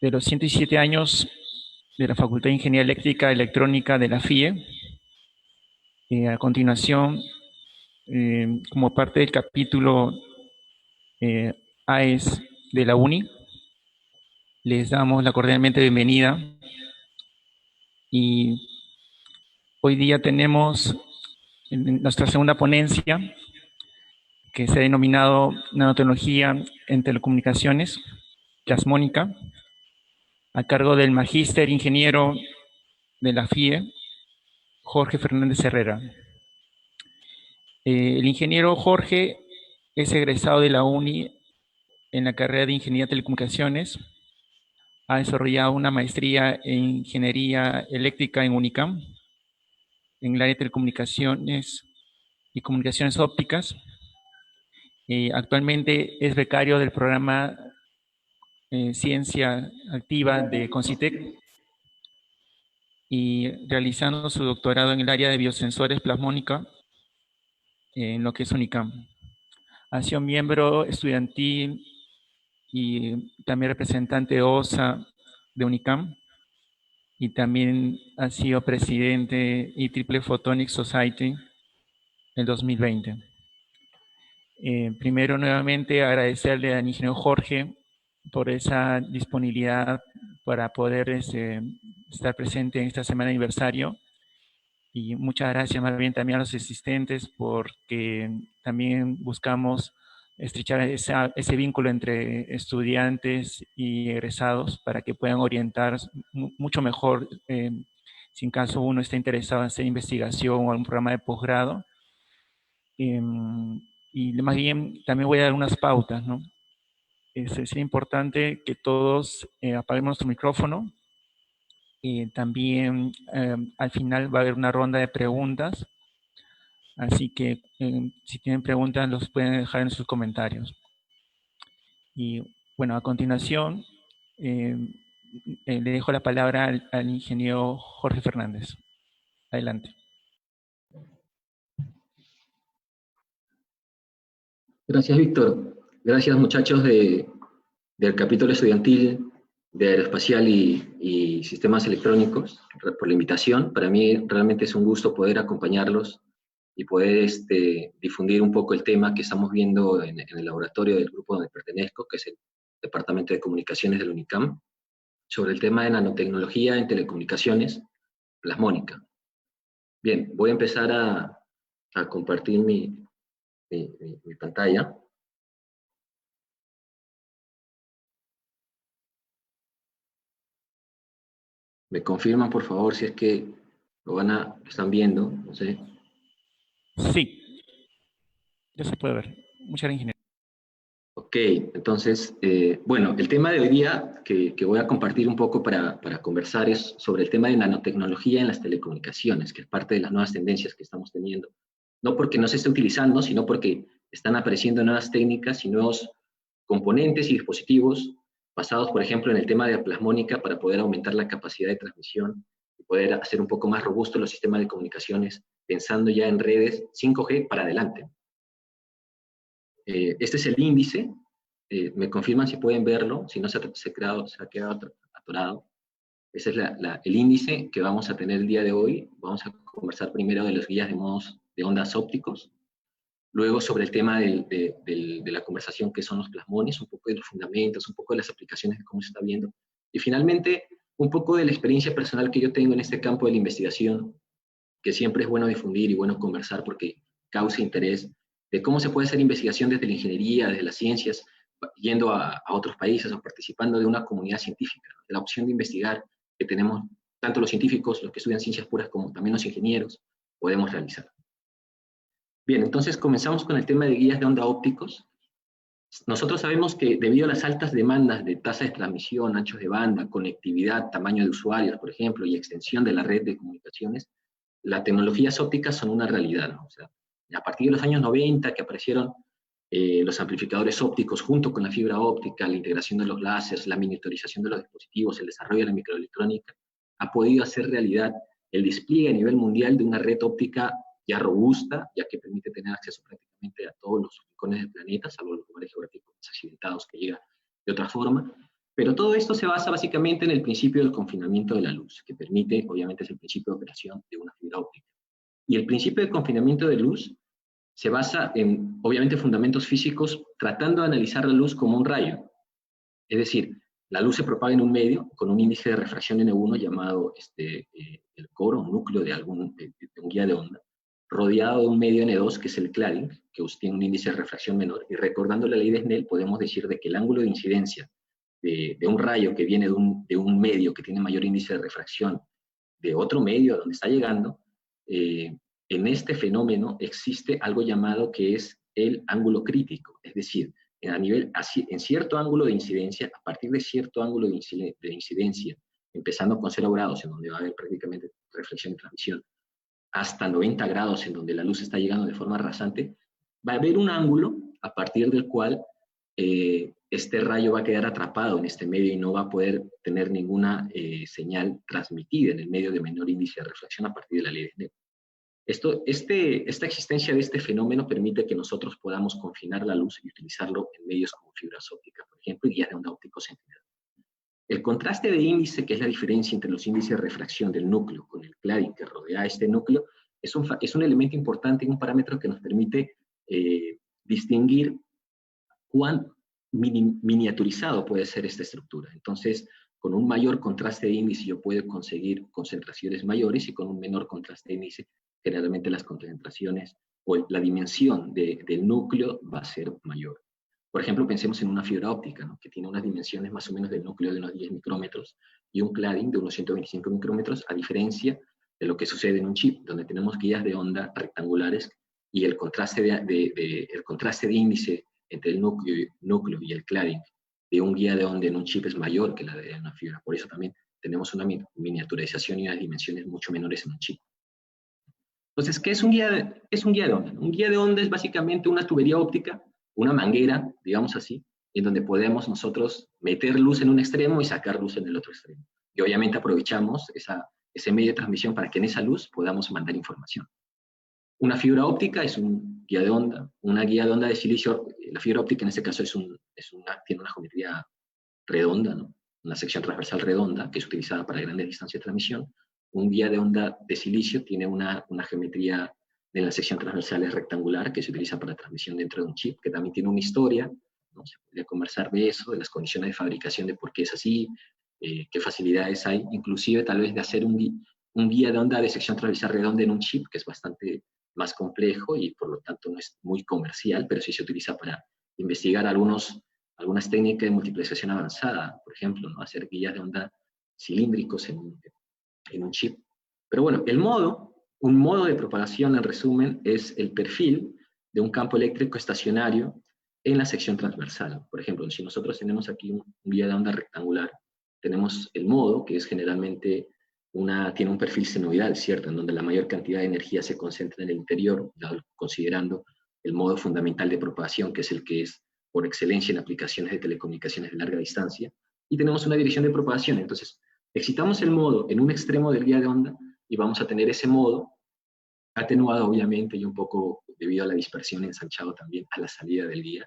de los 107 años de la Facultad de Ingeniería Eléctrica y Electrónica de la FIE. A continuación, como parte del capítulo AES de la UNI, les damos la cordialmente bienvenida y hoy día tenemos nuestra segunda ponencia que se ha denominado Nanotecnología en Telecomunicaciones, Plasmónica, a cargo del magíster ingeniero de la FIE, Jorge Fernández Herrera. El ingeniero Jorge es egresado de la UNI en la carrera de Ingeniería de Telecomunicaciones. Ha desarrollado una maestría en Ingeniería Eléctrica en UNICAM, en el área de Telecomunicaciones y Comunicaciones Ópticas. Actualmente es becario del programa Ciencia Activa de CONCITEC y realizando su doctorado en el área de biosensores plasmónica en lo que es UNICAM. Ha sido miembro estudiantil y también representante de OSA de UNICAM, y también ha sido presidente de Triple Photonic Society en 2020. Primero, nuevamente, agradecerle al ingeniero Jorge por esa disponibilidad para poder estar presente en esta semana de aniversario. Y muchas gracias más bien también a los asistentes, porque también buscamos estrechar ese vínculo entre estudiantes y egresados para que puedan orientar mucho mejor si en caso uno está interesado en hacer investigación o algún programa de posgrado. Y más bien también voy a dar unas pautas, ¿no? Es importante que todos apaguemos nuestro micrófono. También al final va a haber una ronda de preguntas, así que si tienen preguntas los pueden dejar en sus comentarios. Y bueno, a continuación le dejo la palabra al ingeniero Jorge Fernández. Adelante. Gracias, Víctor. Gracias, muchachos del capítulo estudiantil de Aeroespacial y Sistemas Electrónicos, por la invitación. Para mí realmente es un gusto poder acompañarlos y poder difundir un poco el tema que estamos viendo en el laboratorio del grupo donde pertenezco, que es el Departamento de Comunicaciones del UNICAM, sobre el tema de nanotecnología en telecomunicaciones plasmónica. Bien, voy a empezar a compartir mi pantalla. ¿Me confirman, por favor, si es que lo están viendo? No sé. Sí, ya se puede ver. Muchas gracias, ingeniero. Ok, entonces, bueno, el tema de hoy día que voy a compartir un poco para conversar es sobre el tema de nanotecnología en las telecomunicaciones, que es parte de las nuevas tendencias que estamos teniendo. No porque no se esté utilizando, sino porque están apareciendo nuevas técnicas y nuevos componentes y dispositivos basados, por ejemplo, en el tema de la plasmónica para poder aumentar la capacidad de transmisión y poder hacer un poco más robustos los sistemas de comunicaciones, pensando ya en redes 5G para adelante. Este es el índice, me confirman si pueden verlo, si no se ha quedado atorado. Ese es el índice que vamos a tener el día de hoy. Vamos a conversar primero de los guías de modos de ondas ópticos, luego sobre el tema de la conversación que son los plasmones, un poco de los fundamentos, un poco de las aplicaciones de cómo se está viendo, y finalmente un poco de la experiencia personal que yo tengo en este campo de la investigación, que siempre es bueno difundir y bueno conversar porque causa interés, de cómo se puede hacer investigación desde la ingeniería, desde las ciencias, yendo a otros países o participando de una comunidad científica. La opción de investigar que tenemos tanto los científicos, los que estudian ciencias puras, como también los ingenieros, podemos realizar. Bien, entonces comenzamos con el tema de guías de onda ópticos. Nosotros sabemos que debido a las altas demandas de tasa de transmisión, anchos de banda, conectividad, tamaño de usuarios, por ejemplo, y extensión de la red de comunicaciones, las tecnologías ópticas son una realidad, ¿no? O sea, a partir de los años 90 que aparecieron los amplificadores ópticos junto con la fibra óptica, la integración de los láseres, la miniaturización de los dispositivos, el desarrollo de la microelectrónica, ha podido hacer realidad el despliegue a nivel mundial de una red óptica ya robusta, ya que permite tener acceso prácticamente a todos los rincones del planeta, salvo los lugares geográficos más accidentados que llega de otra forma, Pero todo esto se basa básicamente en el principio del confinamiento de la luz, que permite, obviamente, es el principio de operación de una fibra óptica. Y el principio de confinamiento de luz se basa en, obviamente, fundamentos físicos, tratando de analizar la luz como un rayo. Es decir, la luz se propaga en un medio con un índice de refracción N1 llamado el core, un núcleo de un guía de onda, rodeado de un medio N2, que es el cladding, que tiene un índice de refracción menor. Y recordando la ley de Snell, podemos decir de que el ángulo de incidencia de un rayo que viene de un medio que tiene mayor índice de refracción de otro medio a donde está llegando, en este fenómeno existe algo llamado que es el ángulo crítico, es decir, en cierto ángulo de incidencia, a partir de cierto ángulo de incidencia, empezando con 0 grados, en donde va a haber prácticamente reflexión y transmisión, hasta 90 grados, en donde la luz está llegando de forma rasante, va a haber un ángulo a partir del cual este rayo va a quedar atrapado en este medio y no va a poder tener ninguna señal transmitida en el medio de menor índice de refracción a partir de la ley de Snell. Esta existencia de este fenómeno permite que nosotros podamos confinar la luz y utilizarlo en medios como fibras ópticas, por ejemplo, y guías de onda ópticos en general. El contraste de índice, que es la diferencia entre los índices de refracción del núcleo con el cladding que rodea este núcleo, es un elemento importante y un parámetro que nos permite distinguir cuán miniaturizado puede ser esta estructura. Entonces, con un mayor contraste de índice yo puedo conseguir concentraciones mayores, y con un menor contraste de índice generalmente las concentraciones o la dimensión del núcleo va a ser mayor. Por ejemplo, pensemos en una fibra óptica, ¿no?, que tiene unas dimensiones más o menos del núcleo de unos 10 micrómetros y un cladding de unos 125 micrómetros, a diferencia de lo que sucede en un chip, donde tenemos guías de onda rectangulares y el contraste de índice entre el núcleo y el cladding de un guía de onda en un chip es mayor que la de una fibra. Por eso también tenemos una miniaturización y unas dimensiones mucho menores en un chip. Entonces, ¿qué es un guía de onda? Un guía de onda es básicamente una tubería óptica, una manguera, digamos así, en donde podemos nosotros meter luz en un extremo y sacar luz en el otro extremo. Y obviamente aprovechamos ese medio de transmisión para que en esa luz podamos mandar información. Una fibra óptica es un guía de onda, una guía de onda de silicio. La fibra óptica en este caso tiene una geometría redonda, ¿no?, una sección transversal redonda que es utilizada para grandes distancias de transmisión. Un guía de onda de silicio tiene una geometría de la sección transversal es rectangular, que se utiliza para transmisión dentro de un chip, que también tiene una historia, ¿no? Se podría conversar de eso, de las condiciones de fabricación, de por qué es así, qué facilidades hay, inclusive tal vez de hacer un guía de onda de sección transversal redonda en un chip, que es bastante más complejo y por lo tanto no es muy comercial, pero sí se utiliza para investigar algunas técnicas de multiplicación avanzada, por ejemplo, ¿no?, hacer guías de onda cilíndricos en un chip. Pero bueno, un modo de propagación, en resumen, es el perfil de un campo eléctrico estacionario en la sección transversal. Por ejemplo, si nosotros tenemos aquí un guía de onda rectangular, tenemos el modo, que es generalmente tiene un perfil senoidal, ¿cierto?, en donde la mayor cantidad de energía se concentra en el interior, considerando el modo fundamental de propagación, que es el que es por excelencia en aplicaciones de telecomunicaciones de larga distancia, y tenemos una dirección de propagación. Entonces, excitamos el modo en un extremo del guía de onda y vamos a tener ese modo atenuado, obviamente, y un poco debido a la dispersión, ensanchado también a la salida del guía.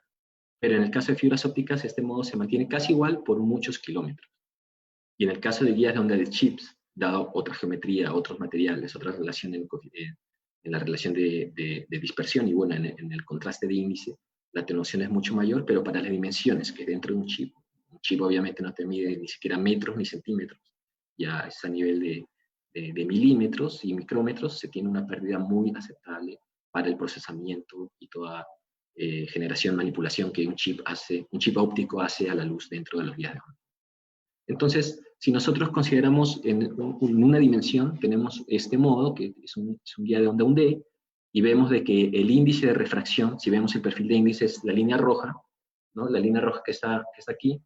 Pero en el caso de fibras ópticas, este modo se mantiene casi igual por muchos kilómetros. Y en el caso de guías de onda de chips, dado otra geometría, otros materiales, otra relación en la relación de dispersión y bueno, en el contraste de índice, la atenuación es mucho mayor, pero para las dimensiones que dentro de un chip obviamente no te mide ni siquiera metros ni centímetros, ya es a nivel de milímetros y micrómetros, se tiene una pérdida muy aceptable para el procesamiento y toda generación, manipulación que un chip óptico hace a la luz dentro de los guías de onda. Entonces, si nosotros consideramos en una dimensión, tenemos este modo, que es un guía de onda 1D, y vemos de que el índice de refracción, si vemos el perfil de índice, es la línea roja, ¿no?, la línea roja que está aquí.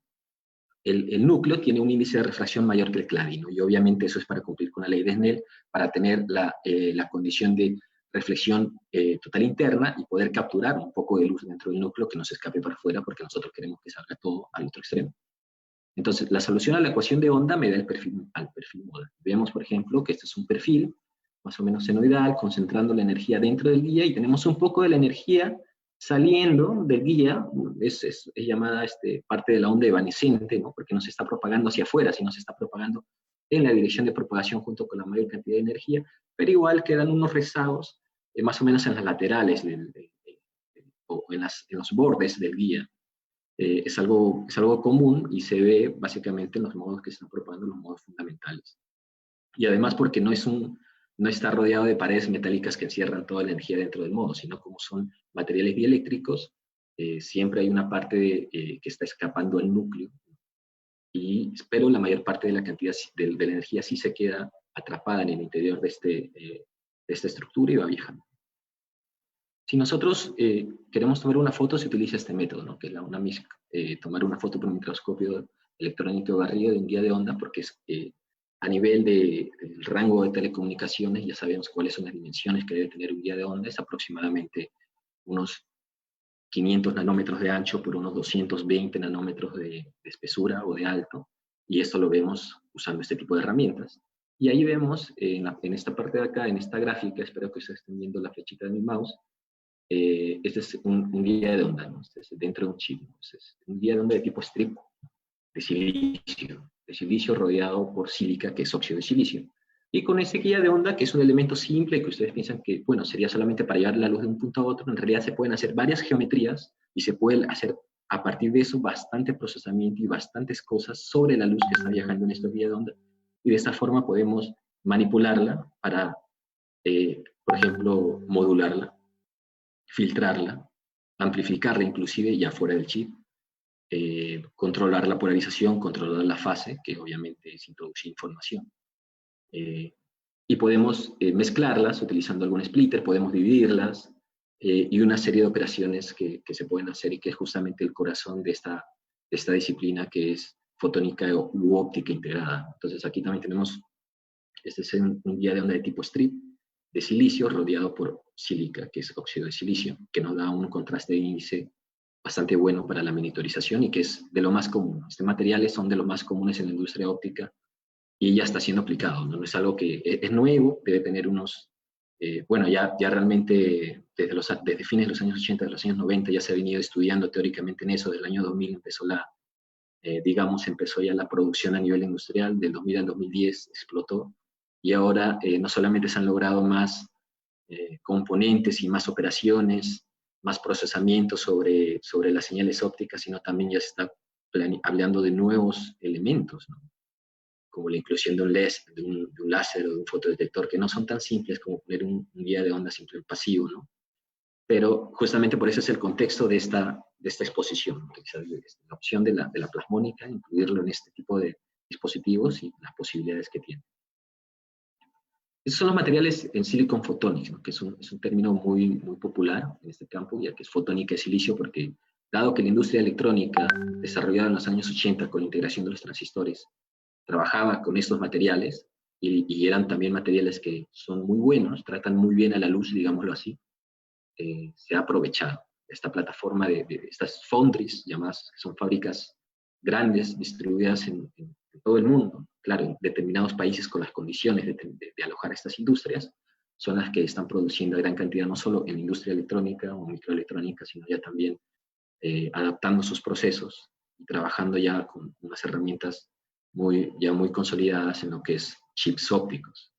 El núcleo tiene un índice de refracción mayor que el cladding, ¿no?, y obviamente eso es para cumplir con la ley de Snell, para tener la condición de reflexión total interna y poder capturar un poco de luz dentro del núcleo que no se escape para afuera, porque nosotros queremos que salga todo al otro extremo. Entonces, la solución a la ecuación de onda me da el perfil modal. Vemos, por ejemplo, que este es un perfil más o menos senoidal, concentrando la energía dentro del guía, y tenemos un poco de la energía Saliendo del guía, es llamada parte de la onda evanescente, ¿no? Porque no se está propagando hacia afuera, sino se está propagando en la dirección de propagación junto con la mayor cantidad de energía, pero igual quedan unos rezagos más o menos en las laterales o en los bordes del guía. Es algo común y se ve básicamente en los modos que se están propagando, los modos fundamentales. Y además porque no está rodeado de paredes metálicas que encierran toda la energía dentro del modo, sino como son materiales dieléctricos, siempre hay una parte que está escapando al núcleo, pero la mayor parte de la cantidad de la energía sí se queda atrapada en el interior de esta estructura y va viajando. Si nosotros queremos tomar una foto, se utiliza este método, ¿no? Que es la UNAMISC, tomar una foto por un microscopio electrónico Garriga de un guía de onda, porque a nivel del rango de telecomunicaciones ya sabemos cuáles son las dimensiones que debe tener un guía de onda, es aproximadamente unos 500 nanómetros de ancho por unos 220 nanómetros de espesura o de alto, y esto lo vemos usando este tipo de herramientas. Y ahí vemos, en esta parte de acá, en esta gráfica, espero que ustedes estén viendo la flechita de mi mouse, este es un guía de onda, ¿no? Este es dentro de un chip, ¿no? Este es un guía de onda de tipo strip, de silicio rodeado por sílica, que es óxido de silicio. Y con este guía de onda, que es un elemento simple, que ustedes piensan que, bueno, sería solamente para llevar la luz de un punto a otro, en realidad se pueden hacer varias geometrías y se puede hacer a partir de eso bastante procesamiento y bastantes cosas sobre la luz que está viajando en estos guías de onda. Y de esta forma podemos manipularla para, por ejemplo, modularla, filtrarla, amplificarla inclusive ya fuera del chip, controlar la polarización, controlar la fase, que obviamente es introducir información. Y podemos mezclarlas utilizando algún splitter, podemos dividirlas, y una serie de operaciones que se pueden hacer y que es justamente el corazón de esta disciplina que es fotónica u óptica integrada. Entonces aquí también tenemos, este es un guía de onda de tipo strip, de silicio rodeado por sílica, que es óxido de silicio, que nos da un contraste de índice bastante bueno para la monitorización y que es de lo más común. Estos materiales son de los más comunes en la industria óptica y ya está siendo aplicado, ¿no? No es algo que es nuevo, debe tener unos, bueno, ya realmente desde fines de los años 80, de los años 90 ya se ha venido estudiando teóricamente en eso, del año 2000 empezó ya la producción a nivel industrial, del 2000 al 2010 explotó, y ahora no solamente se han logrado más componentes y más operaciones, más procesamiento sobre las señales ópticas, sino también ya se está hablando de nuevos elementos, ¿no? Como la inclusión de un láser o de un fotodetector, que no son tan simples como poner un guía de onda simple pasivo, ¿no? Pero justamente por eso es el contexto de esta exposición, ¿no? La opción de la plasmónica, incluirlo en este tipo de dispositivos y las posibilidades que tiene. Esos son los materiales en silicon photonics, ¿no? Que es un término muy popular en este campo, ya que es fotónica de silicio, porque dado que la industria electrónica, desarrollada en los años 80 con la integración de los transistores, trabajaba con estos materiales, y eran también materiales que son muy buenos, tratan muy bien a la luz, digámoslo así, se ha aprovechado esta plataforma de estas foundries, llamadas, que son fábricas grandes, distribuidas en todo el mundo, claro, en determinados países con las condiciones de alojar estas industrias, son las que están produciendo a gran cantidad, no solo en la industria electrónica o microelectrónica, sino ya también adaptando sus procesos y trabajando ya con unas herramientas ya muy consolidadas en lo que es chips ópticos.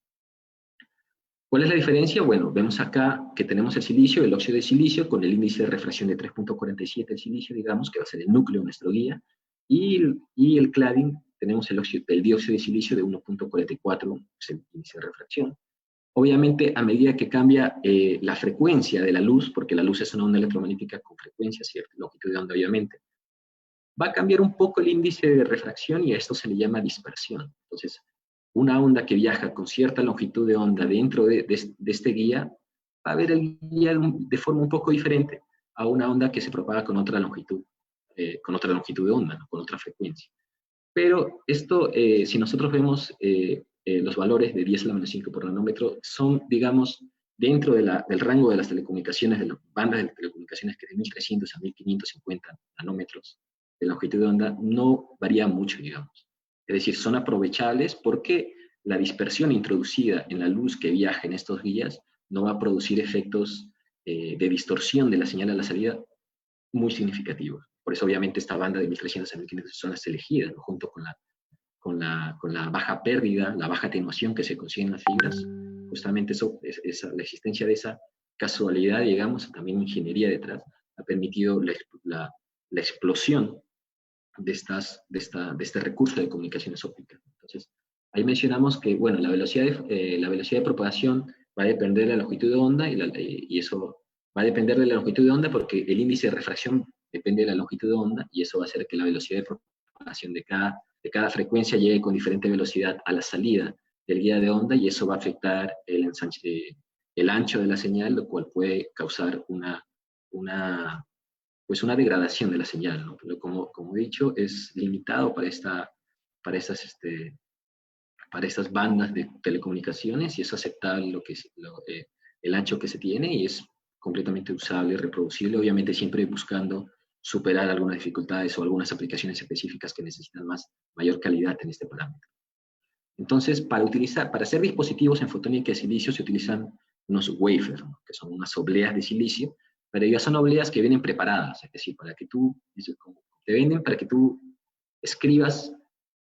¿Cuál es la diferencia? Bueno, vemos acá que tenemos el silicio, el óxido de silicio, con el índice de refracción de 3.47 del silicio, digamos, que va a ser el núcleo de nuestro guía, y el cladding, tenemos el dióxido de silicio de 1.44, es el índice de refracción. Obviamente, a medida que cambia la frecuencia de la luz, porque la luz es una onda electromagnética con frecuencia, cierta longitud de onda, obviamente, va a cambiar un poco el índice de refracción y a esto se le llama dispersión. Entonces, una onda que viaja con cierta longitud de onda dentro de este guía, va a ver el guía de forma un poco diferente a una onda que se propaga con otra longitud de onda, ¿no? Con otra frecuencia. Pero esto, si nosotros vemos los valores de 10 a la menos 5 por nanómetro, son, digamos, dentro del rango de las telecomunicaciones, de las bandas de telecomunicaciones, que de 1300 a 1550 nanómetros de longitud de onda, no varía mucho, digamos. Es decir, son aprovechables porque la dispersión introducida en la luz que viaja en estos guías no va a producir efectos de distorsión de la señal a la salida muy significativos. Por eso obviamente esta banda de 1300 a 1500 son las elegidas, ¿no? Junto con la baja pérdida, la baja atenuación que se consigue en las fibras. Justamente eso, la existencia de esa casualidad, digamos, también ingeniería detrás, ha permitido la explosión de este recurso de comunicaciones ópticas. Entonces, ahí mencionamos que, bueno, la velocidad de propagación va a depender de la longitud de onda, y eso va a depender de la longitud de onda porque el índice de refracción depende de la longitud de onda, y eso va a hacer que la velocidad de propagación de cada frecuencia llegue con diferente velocidad a la salida del guía de onda, y eso va a afectar el ancho de la señal, lo cual puede causar una degradación de la señal, ¿no? Pero como he dicho, es limitado para estas bandas de telecomunicaciones, y es aceptable el ancho que se tiene, y es completamente usable y reproducible, obviamente siempre buscando superar algunas dificultades o algunas aplicaciones específicas que necesitan mayor calidad en este parámetro. Entonces, para hacer dispositivos en fotónica de silicio se utilizan unos wafers, ¿no? Que son unas obleas de silicio, pero ya son obleas que vienen preparadas, es decir, te venden para que tú escribas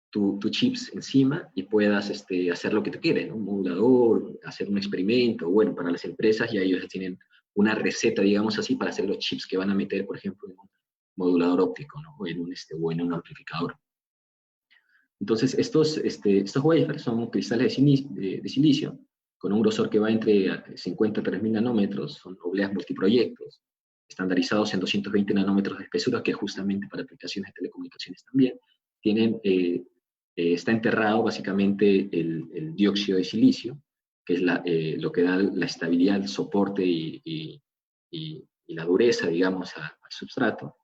tu chips encima y puedas hacer lo que tú quieres, ¿no? Un modulador, hacer un experimento. Bueno, para las empresas ya ellos tienen una receta, digamos así, para hacer los chips que van a meter, por ejemplo, en un modulador óptico, ¿no? O en un amplificador. Entonces, estos wafers son cristales de silicio, con un grosor que va entre 50 a 3000 nanómetros, son obleas multiproyectos, estandarizados en 220 nanómetros de espesura, que justamente para aplicaciones de telecomunicaciones también está enterrado básicamente el dióxido de silicio, que es lo que da la estabilidad, el soporte y la dureza, digamos, al substrato,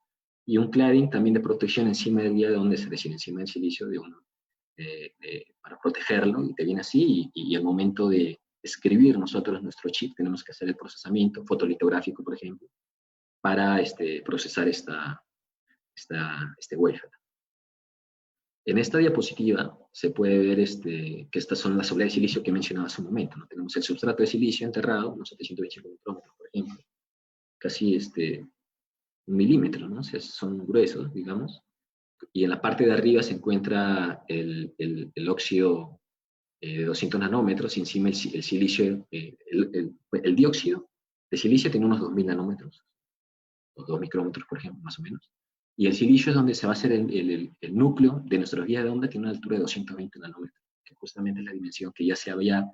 y un cladding también de protección encima del guía de onda, es decir, encima del silicio para protegerlo, y te viene así, y al momento de escribir nosotros nuestro chip tenemos que hacer el procesamiento fotolitográfico, por ejemplo, para procesar este wafer. En esta diapositiva se puede ver que estas son las obleas de silicio que mencionaba hace un momento, ¿no? Tenemos el substrato de silicio enterrado, unos 725 micrómetros, por ejemplo, casi 1 milímetro, ¿no? O sea, son gruesos, digamos, y en la parte de arriba se encuentra el óxido de 200 nanómetros, y encima el silicio, el dióxido de silicio tiene unos 2000 nanómetros, o 2 micrómetros, por ejemplo, más o menos. Y el silicio es donde se va a hacer el núcleo de nuestros guías de onda, tiene una altura de 220 nanómetros, que justamente es la dimensión que ya se había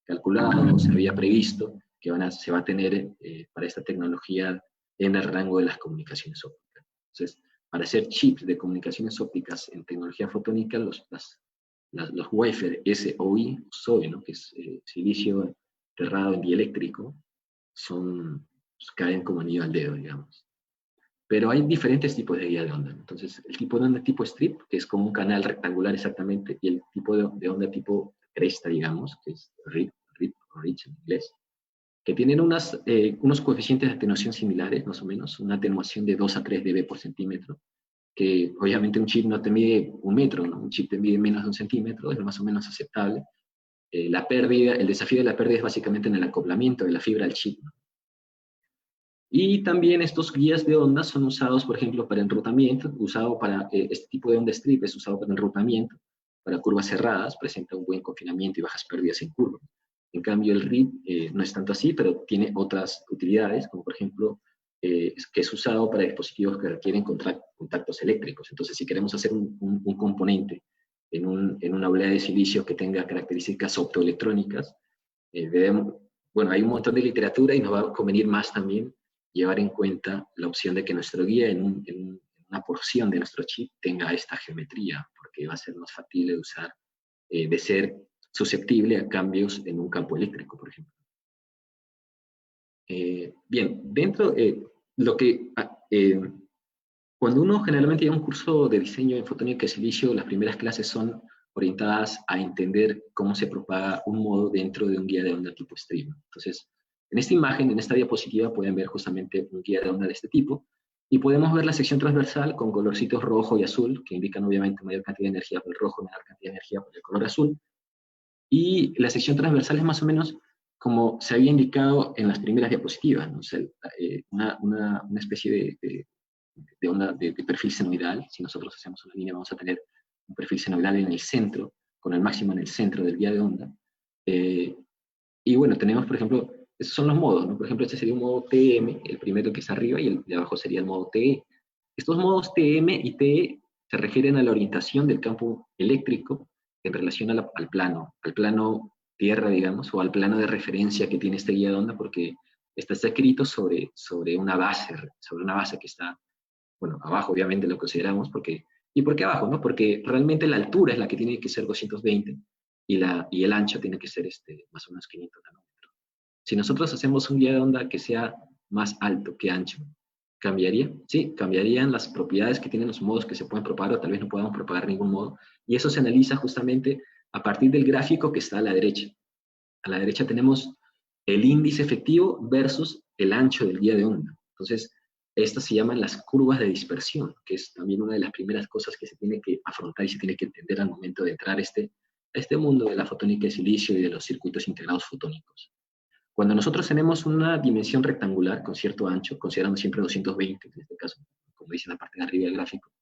calculado, se había previsto, que se va a tener para esta tecnología en el rango de las comunicaciones ópticas. Entonces, para hacer chips de comunicaciones ópticas en tecnología fotónica, los wafer SOI, ¿no? Que es silicio enterrado en dieléctrico, caen como anillo al dedo, digamos. Pero hay diferentes tipos de guía de onda. Entonces, el tipo de onda tipo strip, que es como un canal rectangular exactamente, y el tipo de onda tipo cresta, digamos, que es rip en inglés, que tienen unos coeficientes de atenuación similares, más o menos, una atenuación de 2 a 3 dB por centímetro, que obviamente un chip no te mide 1 metro, ¿no? Un chip te mide menos de 1 centímetro, es más o menos aceptable. El desafío de la pérdida es básicamente en el acoplamiento de la fibra al chip, ¿no? Y también estos guías de onda son usados, por ejemplo, para enrutamiento, este tipo de onda strip es usado para enrutamiento, para curvas cerradas, presenta un buen confinamiento y bajas pérdidas en curva. En cambio, el RIP no es tanto así, pero tiene otras utilidades, como por ejemplo, que es usado para dispositivos que requieren contactos eléctricos. Entonces, si queremos hacer un componente en una oblea de silicio que tenga características optoelectrónicas, hay un montón de literatura, y nos va a convenir más también llevar en cuenta la opción de que nuestro guía en una porción de nuestro chip tenga esta geometría, porque va a ser más factible de usar, de ser susceptible a cambios en un campo eléctrico, por ejemplo. Bien, cuando uno generalmente lleva un curso de diseño en fotónica de silicio, las primeras clases son orientadas a entender cómo se propaga un modo dentro de un guía de onda tipo strip. Entonces, en esta imagen, en esta diapositiva, pueden ver justamente un guía de onda de este tipo, y podemos ver la sección transversal con colorcitos rojo y azul, que indican obviamente mayor cantidad de energía por el rojo, menor cantidad de energía por el color azul, y la sección transversal es más o menos como se había indicado en las primeras diapositivas, ¿no? O sea, una especie de onda de perfil senoidal. Si nosotros hacemos una línea, vamos a tener un perfil senoidal en el centro, con el máximo en el centro del vía de onda. Y bueno, tenemos, por ejemplo, esos son los modos, ¿no? Por ejemplo, este sería un modo TM, el primero que está arriba, y el de abajo sería el modo TE. Estos modos TM y TE se refieren a la orientación del campo eléctrico en relación al plano tierra, digamos, o al plano de referencia que tiene este guía de onda, porque está escrito sobre una base que está, bueno, abajo obviamente lo consideramos, ¿y por qué abajo? ¿No? Porque realmente la altura es la que tiene que ser 220 y el ancho tiene que ser más o menos 500 nanómetros. Si nosotros hacemos un guía de onda que sea más alto que ancho, ¿cambiaría? Sí, cambiarían las propiedades que tienen los modos que se pueden propagar, o tal vez no podamos propagar ningún modo, y eso se analiza justamente a partir del gráfico que está a la derecha. A la derecha tenemos el índice efectivo versus el ancho del guía de onda. Entonces, estas se llaman las curvas de dispersión, que es también una de las primeras cosas que se tiene que afrontar y se tiene que entender al momento de entrar a este mundo de la fotónica de silicio y de los circuitos integrados fotónicos. Cuando nosotros tenemos una dimensión rectangular con cierto ancho, considerando siempre 220, en este caso, como dice en la parte de arriba del gráfico,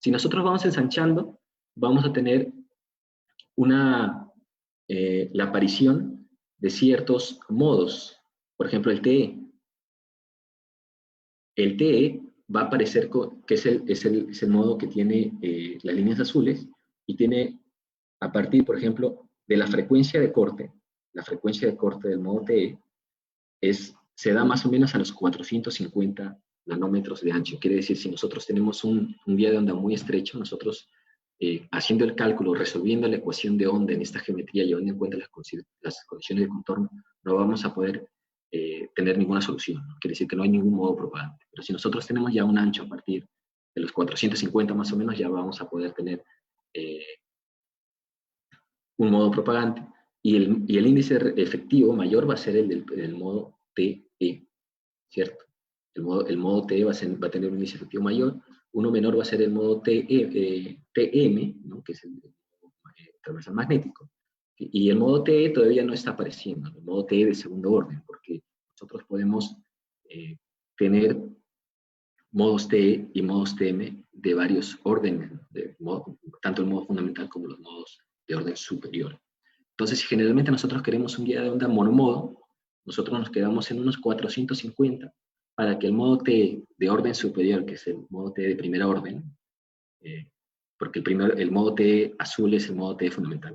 si nosotros vamos ensanchando, vamos a tener la aparición de ciertos modos. Por ejemplo, el TE. El TE va a aparecer, que es el modo que tiene las líneas azules, y tiene, a partir, por ejemplo, de la frecuencia de corte del modo TE, se da más o menos a los 450 nanómetros de ancho. Quiere decir, si nosotros tenemos un vía de onda muy estrecho, nosotros, haciendo el cálculo, resolviendo la ecuación de onda en esta geometría, llevando en cuenta las condiciones de contorno, no vamos a poder tener ninguna solución, ¿no? Quiere decir que no hay ningún modo propagante. Pero si nosotros tenemos ya un ancho a partir de los 450 más o menos, ya vamos a poder tener un modo propagante, y el índice efectivo mayor va a ser el del modo TE, ¿cierto? El modo TE va a tener un índice efectivo mayor, uno menor va a ser el modo TM, ¿no? Que es el transversal magnético, y el modo TE todavía no está apareciendo, el modo TE de segundo orden, porque nosotros podemos tener modos TE y modos TM de varios órdenes, tanto el modo fundamental como los modos de orden superior. Entonces, si generalmente nosotros queremos un guía de onda monomodo, nosotros nos quedamos en unos 450 para que el modo T de orden superior, que es el modo T de primera orden, porque el modo T azul es el modo T fundamental,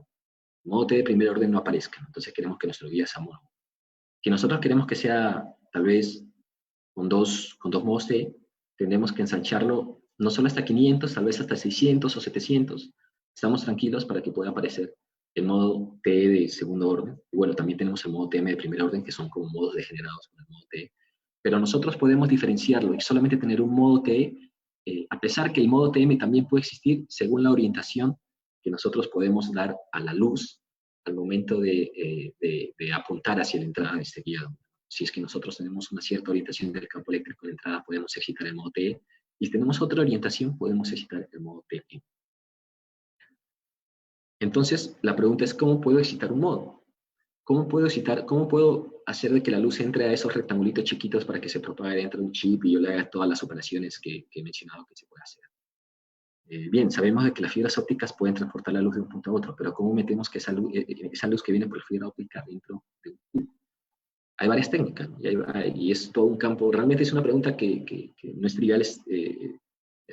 el modo T de primer orden no aparezca, entonces queremos que nuestro guía sea mono. Si nosotros queremos que sea tal vez con dos modos T, tendremos que ensancharlo no solo hasta 500, tal vez hasta 600 o 700. Estamos tranquilos para que pueda aparecer el modo T de segundo orden. Y bueno, también tenemos el modo TM de primer orden, que son como modos degenerados con el modo T. Pero nosotros podemos diferenciarlo y solamente tener un modo T, a pesar que el modo TM también puede existir según la orientación que nosotros podemos dar a la luz al momento de apuntar hacia la entrada de este guiado. Si es que nosotros tenemos una cierta orientación del campo eléctrico de entrada, podemos excitar el modo TE, y si tenemos otra orientación, podemos excitar el modo TE. Entonces, la pregunta es, ¿cómo puedo excitar un modo? ¿Cómo puedo hacer de que la luz entre a esos rectangulitos chiquitos para que se propague dentro de un chip y yo le haga todas las operaciones que he mencionado que se puede hacer? Bien, sabemos de que las fibras ópticas pueden transportar la luz de un punto a otro, pero ¿cómo metemos que esa luz que viene por fibra óptica dentro de un chip? Hay varias técnicas, ¿no? Y es todo un campo. Realmente es una pregunta que no es trivial, es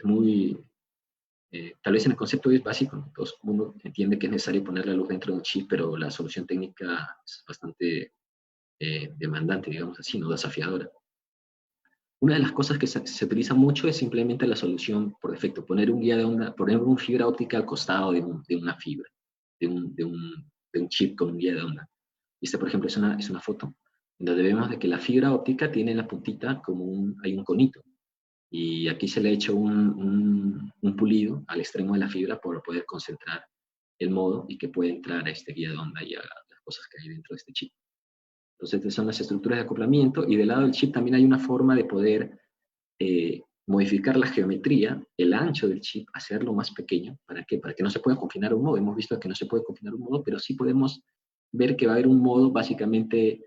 muy, tal vez en el concepto es básico, ¿no? Todo el mundo entiende que es necesario poner la luz dentro de un chip, pero la solución técnica es bastante demandante, digamos así, no desafiadora. Una de las cosas que se utiliza mucho es simplemente la solución por defecto, poner un guía de onda, poner una fibra óptica al costado de una fibra, de un chip con un guía de onda. Y esta, por ejemplo, es una foto donde vemos de que la fibra óptica tiene en la puntita como hay un conito. Y aquí se le ha hecho un pulido al extremo de la fibra para poder concentrar el modo y que pueda entrar a este guía de onda y a las cosas que hay dentro de este chip. Entonces, estas son las estructuras de acoplamiento, y del lado del chip también hay una forma de poder modificar la geometría, el ancho del chip, hacerlo más pequeño. ¿Para qué? Para que no se pueda confinar un modo. Hemos visto que no se puede confinar un modo, pero sí podemos ver que va a haber un modo básicamente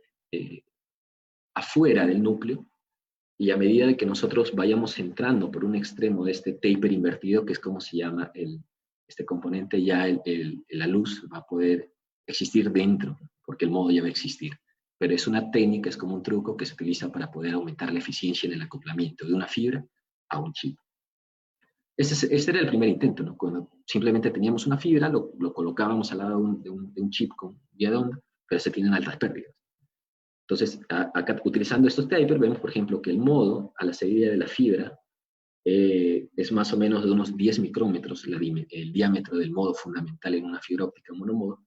afuera del núcleo, y a medida de que nosotros vayamos entrando por un extremo de este taper invertido, que es como se llama este componente, ya la luz va a poder existir dentro, porque el modo ya va a existir. Pero es una técnica, es como un truco que se utiliza para poder aumentar la eficiencia en el acoplamiento de una fibra a un chip. Este era el primer intento, ¿no? Cuando simplemente teníamos una fibra, lo colocábamos al lado de un chip con vía de onda, pero se tienen altas pérdidas. Entonces, acá utilizando estos tapers, vemos, por ejemplo, que el modo a la salida de la fibra es más o menos de unos 10 micrómetros el diámetro del modo fundamental en una fibra óptica monomodo,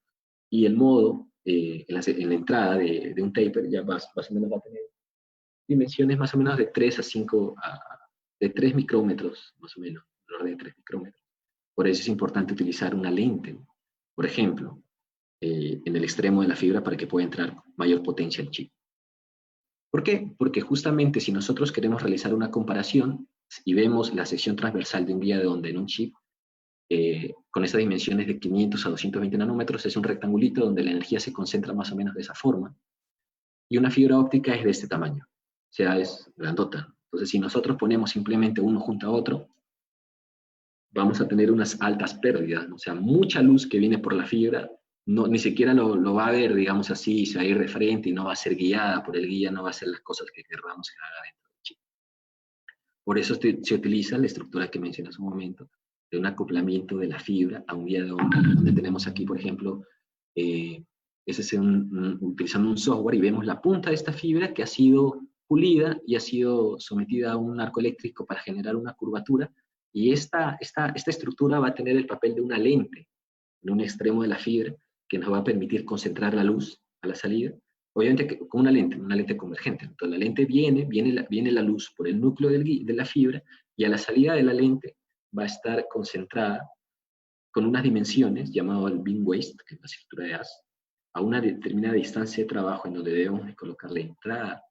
y el modo en la entrada de un taper ya más o menos va a tener dimensiones más o menos de 3 a 5, de 3 micrómetros, más o menos, alrededor de 3 micrómetros. Por eso es importante utilizar una lente, por ejemplo, en el extremo de la fibra para que pueda entrar mayor potencia al chip. ¿Por qué? Porque justamente si nosotros queremos realizar una comparación y vemos la sección transversal de un vía de onda en un chip, con esas dimensiones de 500 a 220 nanómetros, es un rectangulito donde la energía se concentra más o menos de esa forma, y una fibra óptica es de este tamaño, o sea, es grandota. Entonces, si nosotros ponemos simplemente uno junto a otro, vamos a tener unas altas pérdidas, ¿no? O sea, mucha luz que viene por la fibra, no, ni siquiera lo va a ver, digamos así, se va a ir de frente y no va a ser guiada por el guía, no va a hacer las cosas que queramos que haga dentro del chip. Por eso se utiliza la estructura que mencioné hace un momento, de un acoplamiento de la fibra a un guía de onda, donde tenemos aquí, por ejemplo, utilizando un software, y vemos la punta de esta fibra que ha sido pulida y ha sido sometida a un arco eléctrico para generar una curvatura, y esta estructura va a tener el papel de una lente en un extremo de la fibra que nos va a permitir concentrar la luz a la salida, obviamente con una lente convergente. Entonces la lente viene la luz por el núcleo de la fibra, y a la salida de la lente va a estar concentrada con unas dimensiones, llamado el beam waist, que es la estructura de AS, a una determinada distancia de trabajo en donde debemos de colocar la entrada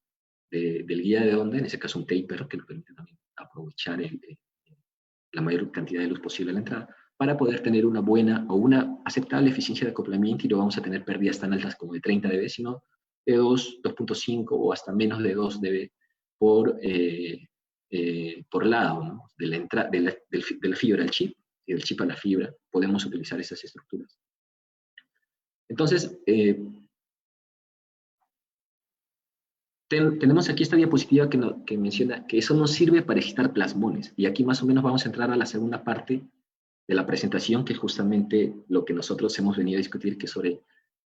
del guía de onda, en ese caso un taper, que nos permite también aprovechar la mayor cantidad de luz posible a la entrada, para poder tener una buena o una aceptable eficiencia de acoplamiento, y no vamos a tener pérdidas tan altas como de 30 dB, sino de 2.5 o hasta menos de 2 dB por lado, ¿no? De la fibra al chip y del chip a la fibra, podemos utilizar esas estructuras. Entonces, tenemos aquí esta diapositiva que menciona que eso nos sirve para excitar plasmones, y aquí más o menos vamos a entrar a la segunda parte de la presentación, que es justamente lo que nosotros hemos venido a discutir, que es sobre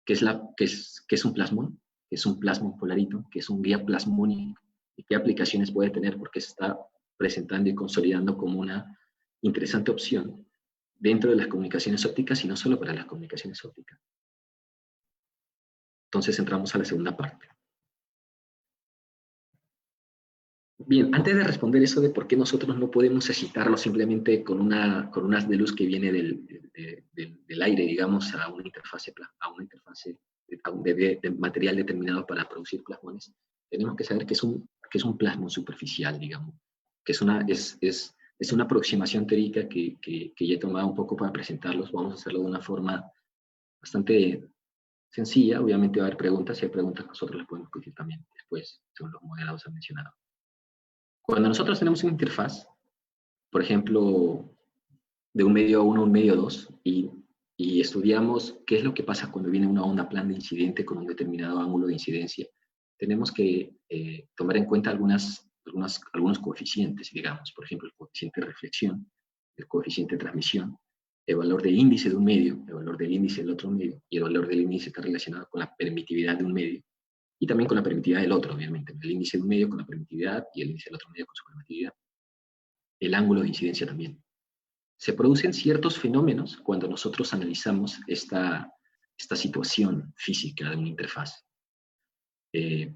qué es un plasmón, qué es un plasmón polarito, qué es un guía plasmónico, y qué aplicaciones puede tener, porque se está presentando y consolidando como una interesante opción dentro de las comunicaciones ópticas, y no solo para las comunicaciones ópticas. Entonces entramos a la segunda parte. Bien, antes de responder eso de por qué nosotros no podemos excitarlo simplemente con un haz de luz que viene del aire, digamos, a una interfase de material determinado para producir plasmones, tenemos que saber que es un plasmón superficial, digamos, que es una aproximación teórica que ya he tomado un poco para presentarlos. Vamos a hacerlo de una forma bastante sencilla. Obviamente va a haber preguntas, si hay preguntas nosotros las podemos discutir también después, según los moderados han mencionado. Cuando nosotros tenemos una interfaz, por ejemplo, de un medio 1 a un medio 2, y estudiamos qué es lo que pasa cuando viene una onda plana de incidente con un determinado ángulo de incidencia, tenemos que tomar en cuenta algunos coeficientes, digamos, por ejemplo, el coeficiente de reflexión, el coeficiente de transmisión, el valor del índice de un medio, el valor del índice del otro medio, y el valor del índice está relacionado con la permitividad de un medio, y también con la permitividad del otro, obviamente. El índice de un medio con la permitividad y el índice del otro medio con su permitividad. El ángulo de incidencia también. Se producen ciertos fenómenos cuando nosotros analizamos esta situación física de una interfaz.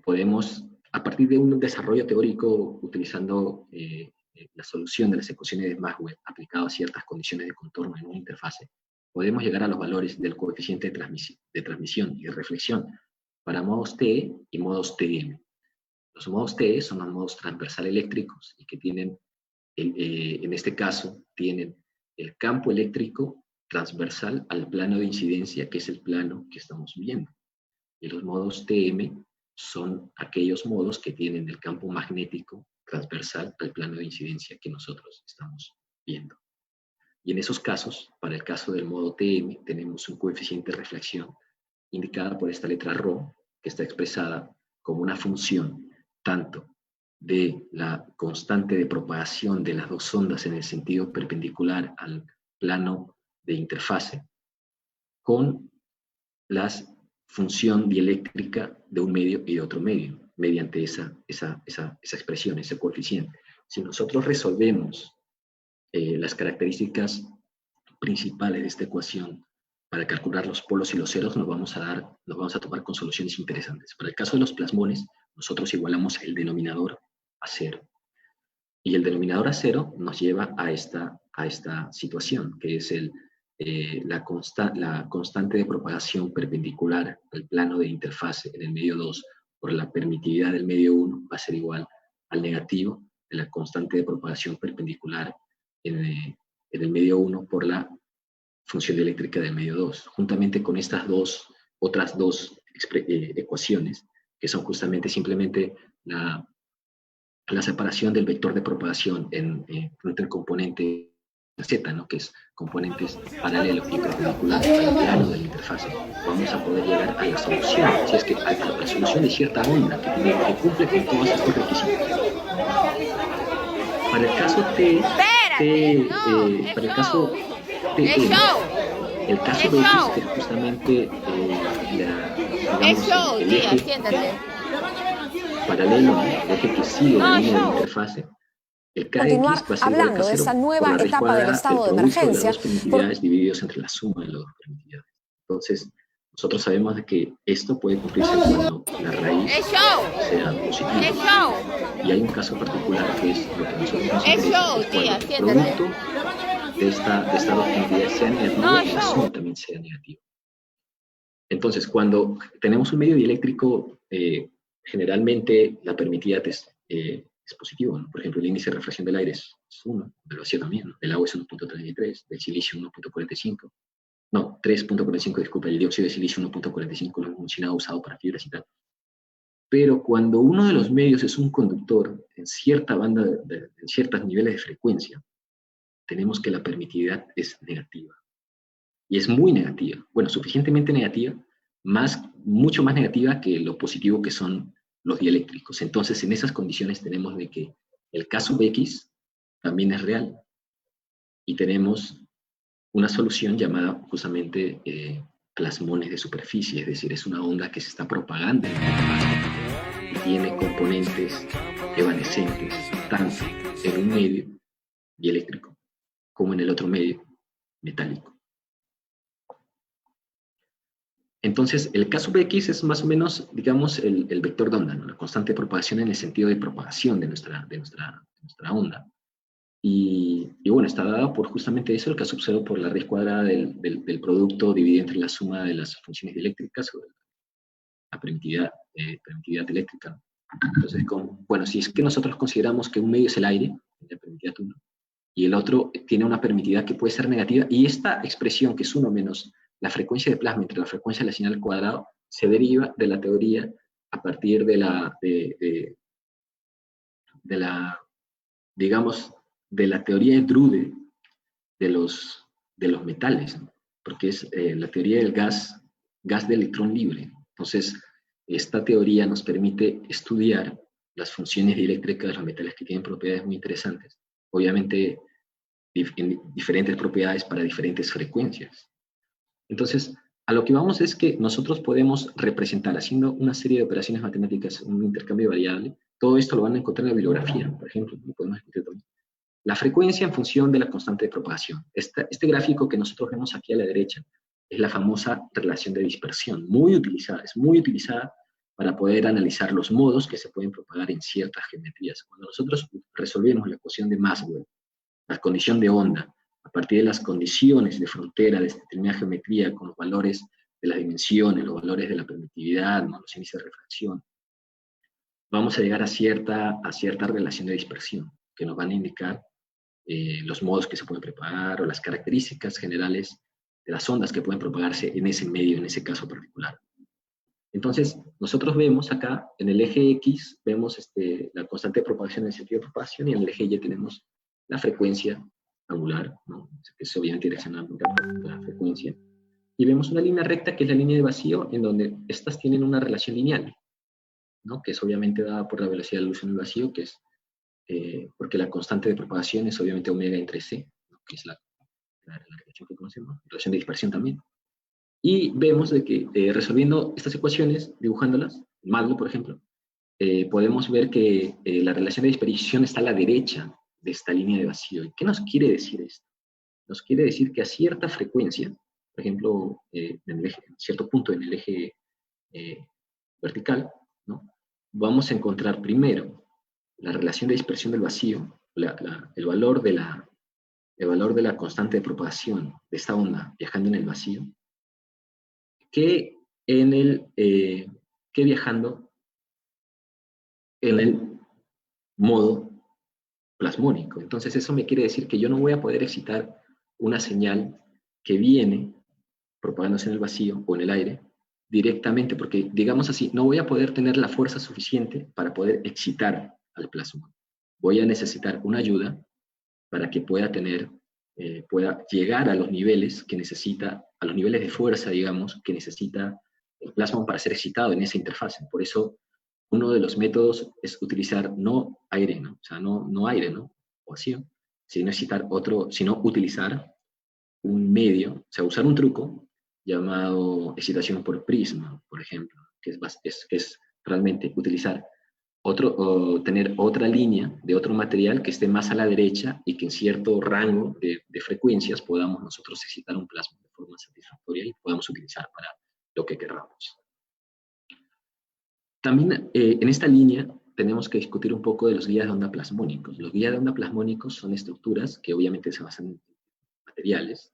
Podemos, a partir de un desarrollo teórico utilizando la solución de las ecuaciones de Maxwell aplicado a ciertas condiciones de contorno en una interfase, podemos llegar a los valores del coeficiente de transmisión y de reflexión para modos T y modos TM. Los modos T son los modos transversal eléctricos, y que tienen, en este caso, tienen el campo eléctrico transversal al plano de incidencia, que es el plano que estamos viendo. Y los modos TM son aquellos modos que tienen el campo magnético transversal al plano de incidencia que nosotros estamos viendo. Y en esos casos, para el caso del modo TM, tenemos un coeficiente de reflexión indicada por esta letra ρ, que está expresada como una función tanto de la constante de propagación de las dos ondas en el sentido perpendicular al plano de interfase, con la función dieléctrica de un medio y de otro medio, mediante esa expresión, ese coeficiente. Si nosotros resolvemos las características principales de esta ecuación para calcular los polos y los ceros, nos vamos a topar con soluciones interesantes. Para el caso de los plasmones, nosotros igualamos el denominador a 0. Y el denominador a 0 nos lleva a esta situación, que es la constante de propagación perpendicular al plano de interfase en el medio 2 por la permitividad del medio 1 va a ser igual al negativo de la constante de propagación perpendicular en el medio 1 por la función eléctrica del medio 2, juntamente con estas otras dos ecuaciones, que son justamente simplemente la separación del vector de propagación entre el componente Z, ¿no? Que es componentes paralelos y perpendiculares al plano de la interfase. Vamos a poder llegar a la solución, si es que a la solución de cierta onda que cumple con todos estos requisitos. Para el caso para el caso TM, el caso de X, que es justamente el eje paralelo, el eje que sigue la línea de interfase, el KX va a ser igual a 0 de esa nueva etapa del estado de emergencia. Las dos permitividades divididos entre la suma de las dos permitividades. Entonces, nosotros sabemos de que esto puede cumplirse cuando la raíz sea positiva. Y hay un caso particular que es lo que nosotros nos interesa, es cuando el producto de estas dos permitividades sea negativo y la suma también sea negativa. Entonces, cuando tenemos un medio dieléctrico, generalmente la permitividad es positivo, ¿no? Por ejemplo, el índice de refracción del aire es 1, del vacío también, ¿no? Del agua es 1.33, del silicio 1.45, no, 3.45, disculpa, el dióxido de silicio 1.45, lo hemos mencionado, usado para fibras y tal. Pero cuando uno de los medios es un conductor en cierta banda, en ciertos niveles de frecuencia, tenemos que la permitividad es negativa. Y es muy negativa, bueno, suficientemente negativa, mucho más negativa que lo positivo que son los dieléctricos. Entonces, en esas condiciones tenemos de que el caso X también es real. Y tenemos una solución llamada justamente plasmones de superficie, es decir, es una onda que se está propagando en el interfaz y tiene componentes evanescentes, tanto en un medio dieléctrico como en el otro medio metálico. Entonces, el caso X es más o menos, digamos, el vector de onda, ¿no? La constante de propagación en el sentido de propagación de nuestra onda. Y bueno, está dado por justamente eso, el caso observado por la raíz cuadrada del producto dividido entre la suma de las funciones dieléctricas o la permitividad eléctrica. Entonces, bueno, si es que nosotros consideramos que un medio es el aire, la permitividad 1, y el otro tiene una permitividad que puede ser negativa, y esta expresión, que es 1 menos la frecuencia de plasma entre la frecuencia de la señal al cuadrado, se deriva de la teoría a partir de digamos, de la teoría de Drude de los metales, ¿no? Porque es la teoría del gas de electrón libre. Entonces, esta teoría nos permite estudiar las funciones dieléctricas de los metales que tienen propiedades muy interesantes. Obviamente, diferentes propiedades para diferentes frecuencias. Entonces, a lo que vamos es que nosotros podemos representar, haciendo una serie de operaciones matemáticas, un intercambio de variable. Todo esto lo van a encontrar en la bibliografía, por ejemplo, lo podemos explicar también. La frecuencia en función de la constante de propagación. Este gráfico que nosotros vemos aquí a la derecha es la famosa relación de dispersión, es muy utilizada para poder analizar los modos que se pueden propagar en ciertas geometrías. Cuando nosotros resolvemos la ecuación de Maxwell, la condición de onda, a partir de las condiciones de frontera de esta determinada geometría, con los valores de las dimensiones, los valores de la permitividad, ¿no? Los índices de refracción, vamos a llegar a cierta relación de dispersión, que nos van a indicar los modos que se pueden propagar, o las características generales de las ondas que pueden propagarse en ese medio, en ese caso particular. Entonces, nosotros vemos acá, en el eje X, vemos la constante de propagación en el sentido de propagación, y en el eje Y tenemos la frecuencia angular, ¿no? Que es obviamente direccional a la frecuencia. Y vemos una línea recta, que es la línea de vacío, en donde estas tienen una relación lineal, ¿no? Que es obviamente dada por la velocidad de luz en el vacío, que es porque la constante de propagación es obviamente omega entre c, ¿no? Que es la relación que conocemos, relación de dispersión también. Y vemos de que resolviendo estas ecuaciones, dibujándolas, MATLAB por ejemplo, podemos ver que la relación de dispersión está a la derecha de esta línea de vacío. ¿Y qué nos quiere decir esto? Nos quiere decir que a cierta frecuencia, por ejemplo, en cierto punto en el eje vertical, ¿no? Vamos a encontrar primero la relación de dispersión del vacío, el valor de la constante de propagación de esta onda viajando en el vacío, que viajando en el modo plasmónico. Entonces eso me quiere decir que yo no voy a poder excitar una señal que viene propagándose en el vacío o en el aire directamente, porque digamos así, no voy a poder tener la fuerza suficiente para poder excitar al plasma. Voy a necesitar una ayuda para que pueda llegar a los niveles que necesita, a los niveles de fuerza, digamos, que necesita el plasma para ser excitado en esa interfase. Por eso, uno de los métodos es utilizar no aire, ¿no? O sea, no aire, ¿no? O vacío, sino utilizar un medio, o sea, usar un truco llamado excitación por prisma, por ejemplo, que es realmente utilizar o tener otra línea de otro material que esté más a la derecha y que en cierto rango de frecuencias podamos nosotros excitar un plasma de forma satisfactoria y podamos utilizar para lo que queramos. También en esta línea tenemos que discutir un poco de los guías de onda plasmónicos. Los guías de onda plasmónicos son estructuras que obviamente se basan en metales,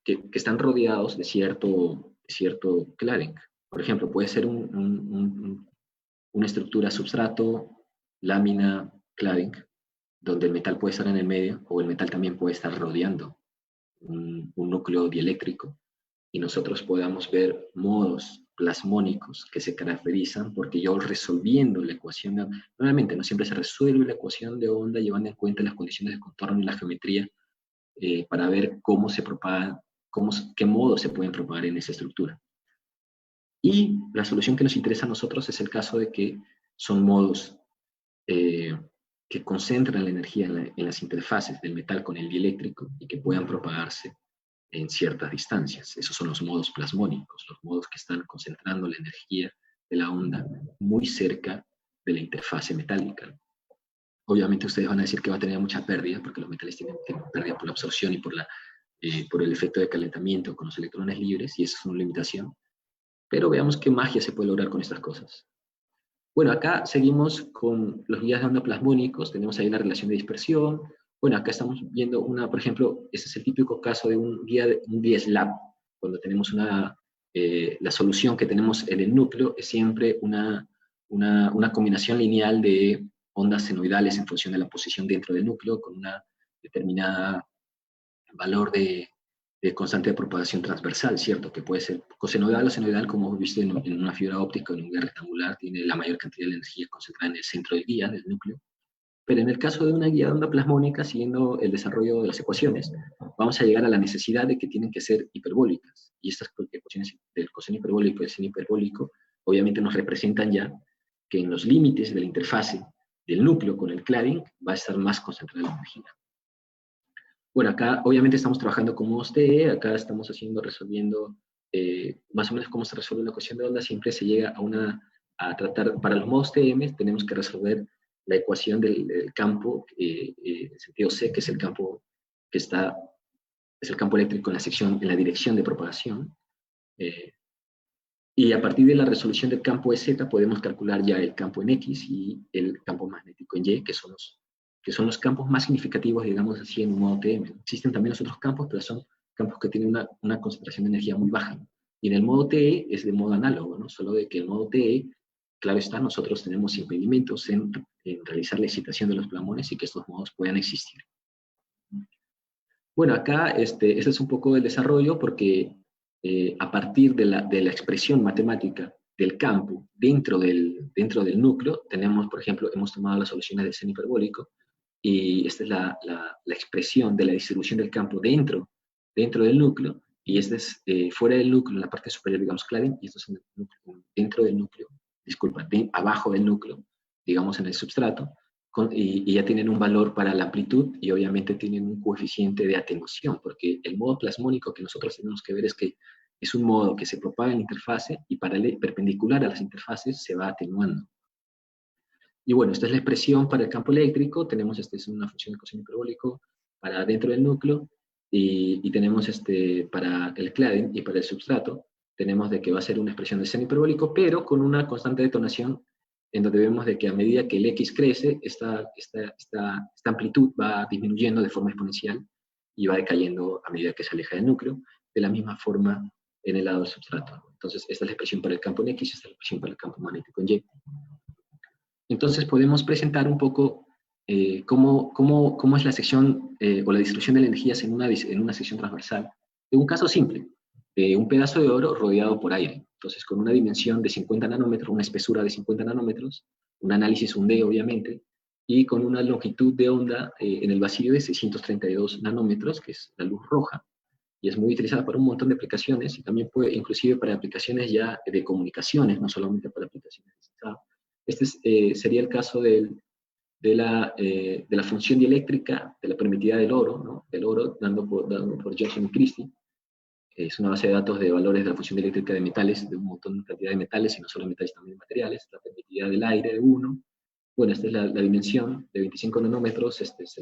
que están rodeados de cierto cladding. Por ejemplo, puede ser una estructura substrato, lámina, cladding, donde el metal puede estar en el medio, o el metal también puede estar rodeando un núcleo dieléctrico, y nosotros podamos ver modos plasmónicos que se caracterizan porque yo resolviendo la ecuación, nuevamente no siempre se resuelve la ecuación de onda llevando en cuenta las condiciones de contorno y la geometría para ver cómo se propagan, qué modos se pueden propagar en esa estructura. Y la solución que nos interesa a nosotros es el caso de que son modos que concentran la energía en las interfaces del metal con el dieléctrico y que puedan propagarse en ciertas distancias. Esos son los modos plasmónicos, los modos que están concentrando la energía de la onda muy cerca de la interfase metálica. Obviamente ustedes van a decir que va a tener mucha pérdida, porque los metales tienen pérdida por la absorción y por el efecto de calentamiento con los electrones libres, y esa es una limitación. Pero veamos qué magia se puede lograr con estas cosas. Bueno, acá seguimos con los guías de onda plasmónicos, tenemos ahí la relación de dispersión. Bueno, acá estamos viendo por ejemplo, ese es el típico caso de un guía slab, cuando tenemos la solución que tenemos en el núcleo es siempre una combinación lineal de ondas senoidales en función de la posición dentro del núcleo, con una determinada valor de constante de propagación transversal, ¿cierto? Que puede ser cosenoidal o senoidal, como hemos visto en una fibra óptica o en un guía rectangular, tiene la mayor cantidad de energía concentrada en el centro del guía, del núcleo. Pero en el caso de una guía de onda plasmónica, siguiendo el desarrollo de las ecuaciones, vamos a llegar a la necesidad de que tienen que ser hiperbólicas. Y estas ecuaciones del coseno hiperbólico y del seno hiperbólico, obviamente nos representan ya que en los límites de la interfase del núcleo con el cladding va a estar más concentrada la energía. Bueno, acá obviamente estamos trabajando con modos TE, acá estamos resolviendo más o menos cómo se resuelve la ecuación de onda. Siempre se llega a tratar, para los modos TM tenemos que resolver la ecuación del campo, en sentido C, que es el campo es el campo eléctrico en la dirección de propagación. Y a partir de la resolución del campo EZ podemos calcular ya el campo en X y el campo magnético en Y, que son los campos más significativos, digamos así, en un modo TM. Existen también los otros campos, pero son campos que tienen una concentración de energía muy baja. Y en el modo TE es de modo análogo, ¿no? Solo de que el modo TE, claro está, nosotros tenemos impedimentos en realizar la excitación de los plasmones y que estos modos puedan existir. Bueno, acá este es un poco del desarrollo, porque a partir de la expresión matemática del campo dentro del núcleo, tenemos, por ejemplo, hemos tomado las soluciones del seno hiperbólico, y esta es la expresión de la distribución del campo dentro del núcleo, y este es fuera del núcleo, en la parte superior, digamos, cladding, y esto es dentro del núcleo, disculpa, abajo del núcleo, digamos, en el substrato, y ya tienen un valor para la amplitud, y obviamente tienen un coeficiente de atenuación, porque el modo plasmónico que nosotros tenemos que ver es que es un modo que se propaga en la interfase, y perpendicular a las interfaces se va atenuando. Y bueno, esta es la expresión para el campo eléctrico. Tenemos es una función de coseno hiperbólico para dentro del núcleo, y tenemos para el cladding y para el substrato, tenemos de que va a ser una expresión de seno hiperbólico, pero con una constante de detonación, en donde vemos de que a medida que el X crece, esta amplitud va disminuyendo de forma exponencial, y va decayendo a medida que se aleja del núcleo, de la misma forma en el lado del substrato. Entonces, esta es la expresión para el campo en X, esta es la expresión para el campo magnético en Y. Entonces podemos presentar un poco cómo es la sección o la distribución de las energías en una sección transversal, de un caso simple, de un pedazo de oro rodeado por aire. Entonces, con una dimensión de 50 nanómetros, una espesura de 50 nanómetros, un análisis 1D obviamente, y con una longitud de onda en el vacío de 632 nanómetros, que es la luz roja, y es muy utilizada para un montón de aplicaciones, y también puede, inclusive para aplicaciones ya de comunicaciones, no solamente para aplicaciones de SAP. Este sería el caso de la función dieléctrica, de la permitividad del oro, ¿no? El oro dado por Johnson y Christie. Es una base de datos de valores de la función dieléctrica de metales, de un montón de cantidad de metales, y no solo metales, también materiales. La permitividad del aire de 1. Bueno, esta es la dimensión de 25 nanómetros, este es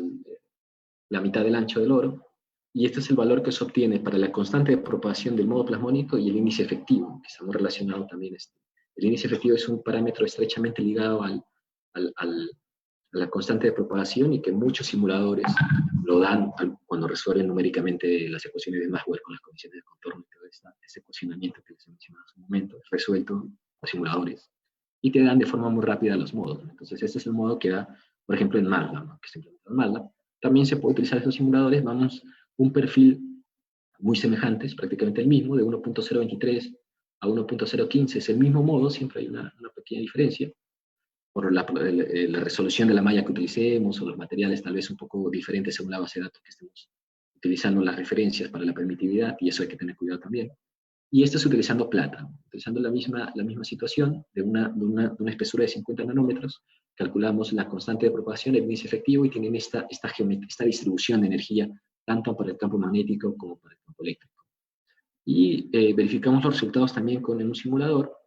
la mitad del ancho del oro, y este es el valor que se obtiene para la constante de propagación del modo plasmónico y el índice efectivo, que está muy relacionado también. El índice efectivo es un parámetro estrechamente ligado a la constante de propagación, y que muchos simuladores lo dan cuando resuelven numéricamente las ecuaciones de Maxwell con las condiciones de contorno y todo ese ecuacionamiento que les he mencionado hace un momento, resuelto por simuladores, y te dan de forma muy rápida los modos. Entonces, este es el modo que da, por ejemplo, en MATLAB, ¿no? Que se implementa en MATLAB. También se puede utilizar esos simuladores, vamos, un perfil muy semejante, es prácticamente el mismo, de 1.023 a 1.015, es el mismo modo, siempre hay una pequeña diferencia, por la resolución de la malla que utilicemos, o los materiales tal vez un poco diferentes según la base de datos que estemos utilizando, las referencias para la permitividad, y eso hay que tener cuidado también. Y esto es utilizando plata, utilizando la misma situación de una espesura de 50 nanómetros, calculamos la constante de propagación, el índice efectivo, y tienen esta distribución de energía, tanto para el campo magnético como para el campo eléctrico. Y verificamos los resultados también con un simulador.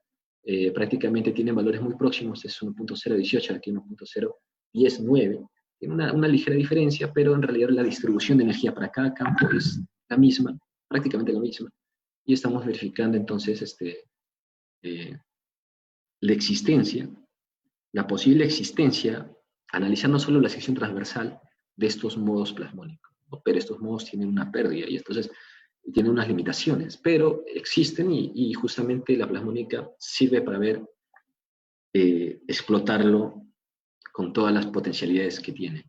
Prácticamente tienen valores muy próximos, es 1.018, aquí 1.019, tiene una ligera diferencia, pero en realidad la distribución de energía para cada campo es la misma, prácticamente la misma, y estamos verificando entonces la posible existencia, analizando solo la sección transversal de estos modos plasmónicos, ¿no? Pero estos modos tienen una pérdida, y entonces tiene unas limitaciones, pero existen, y justamente la plasmónica sirve para explotarlo con todas las potencialidades que tiene.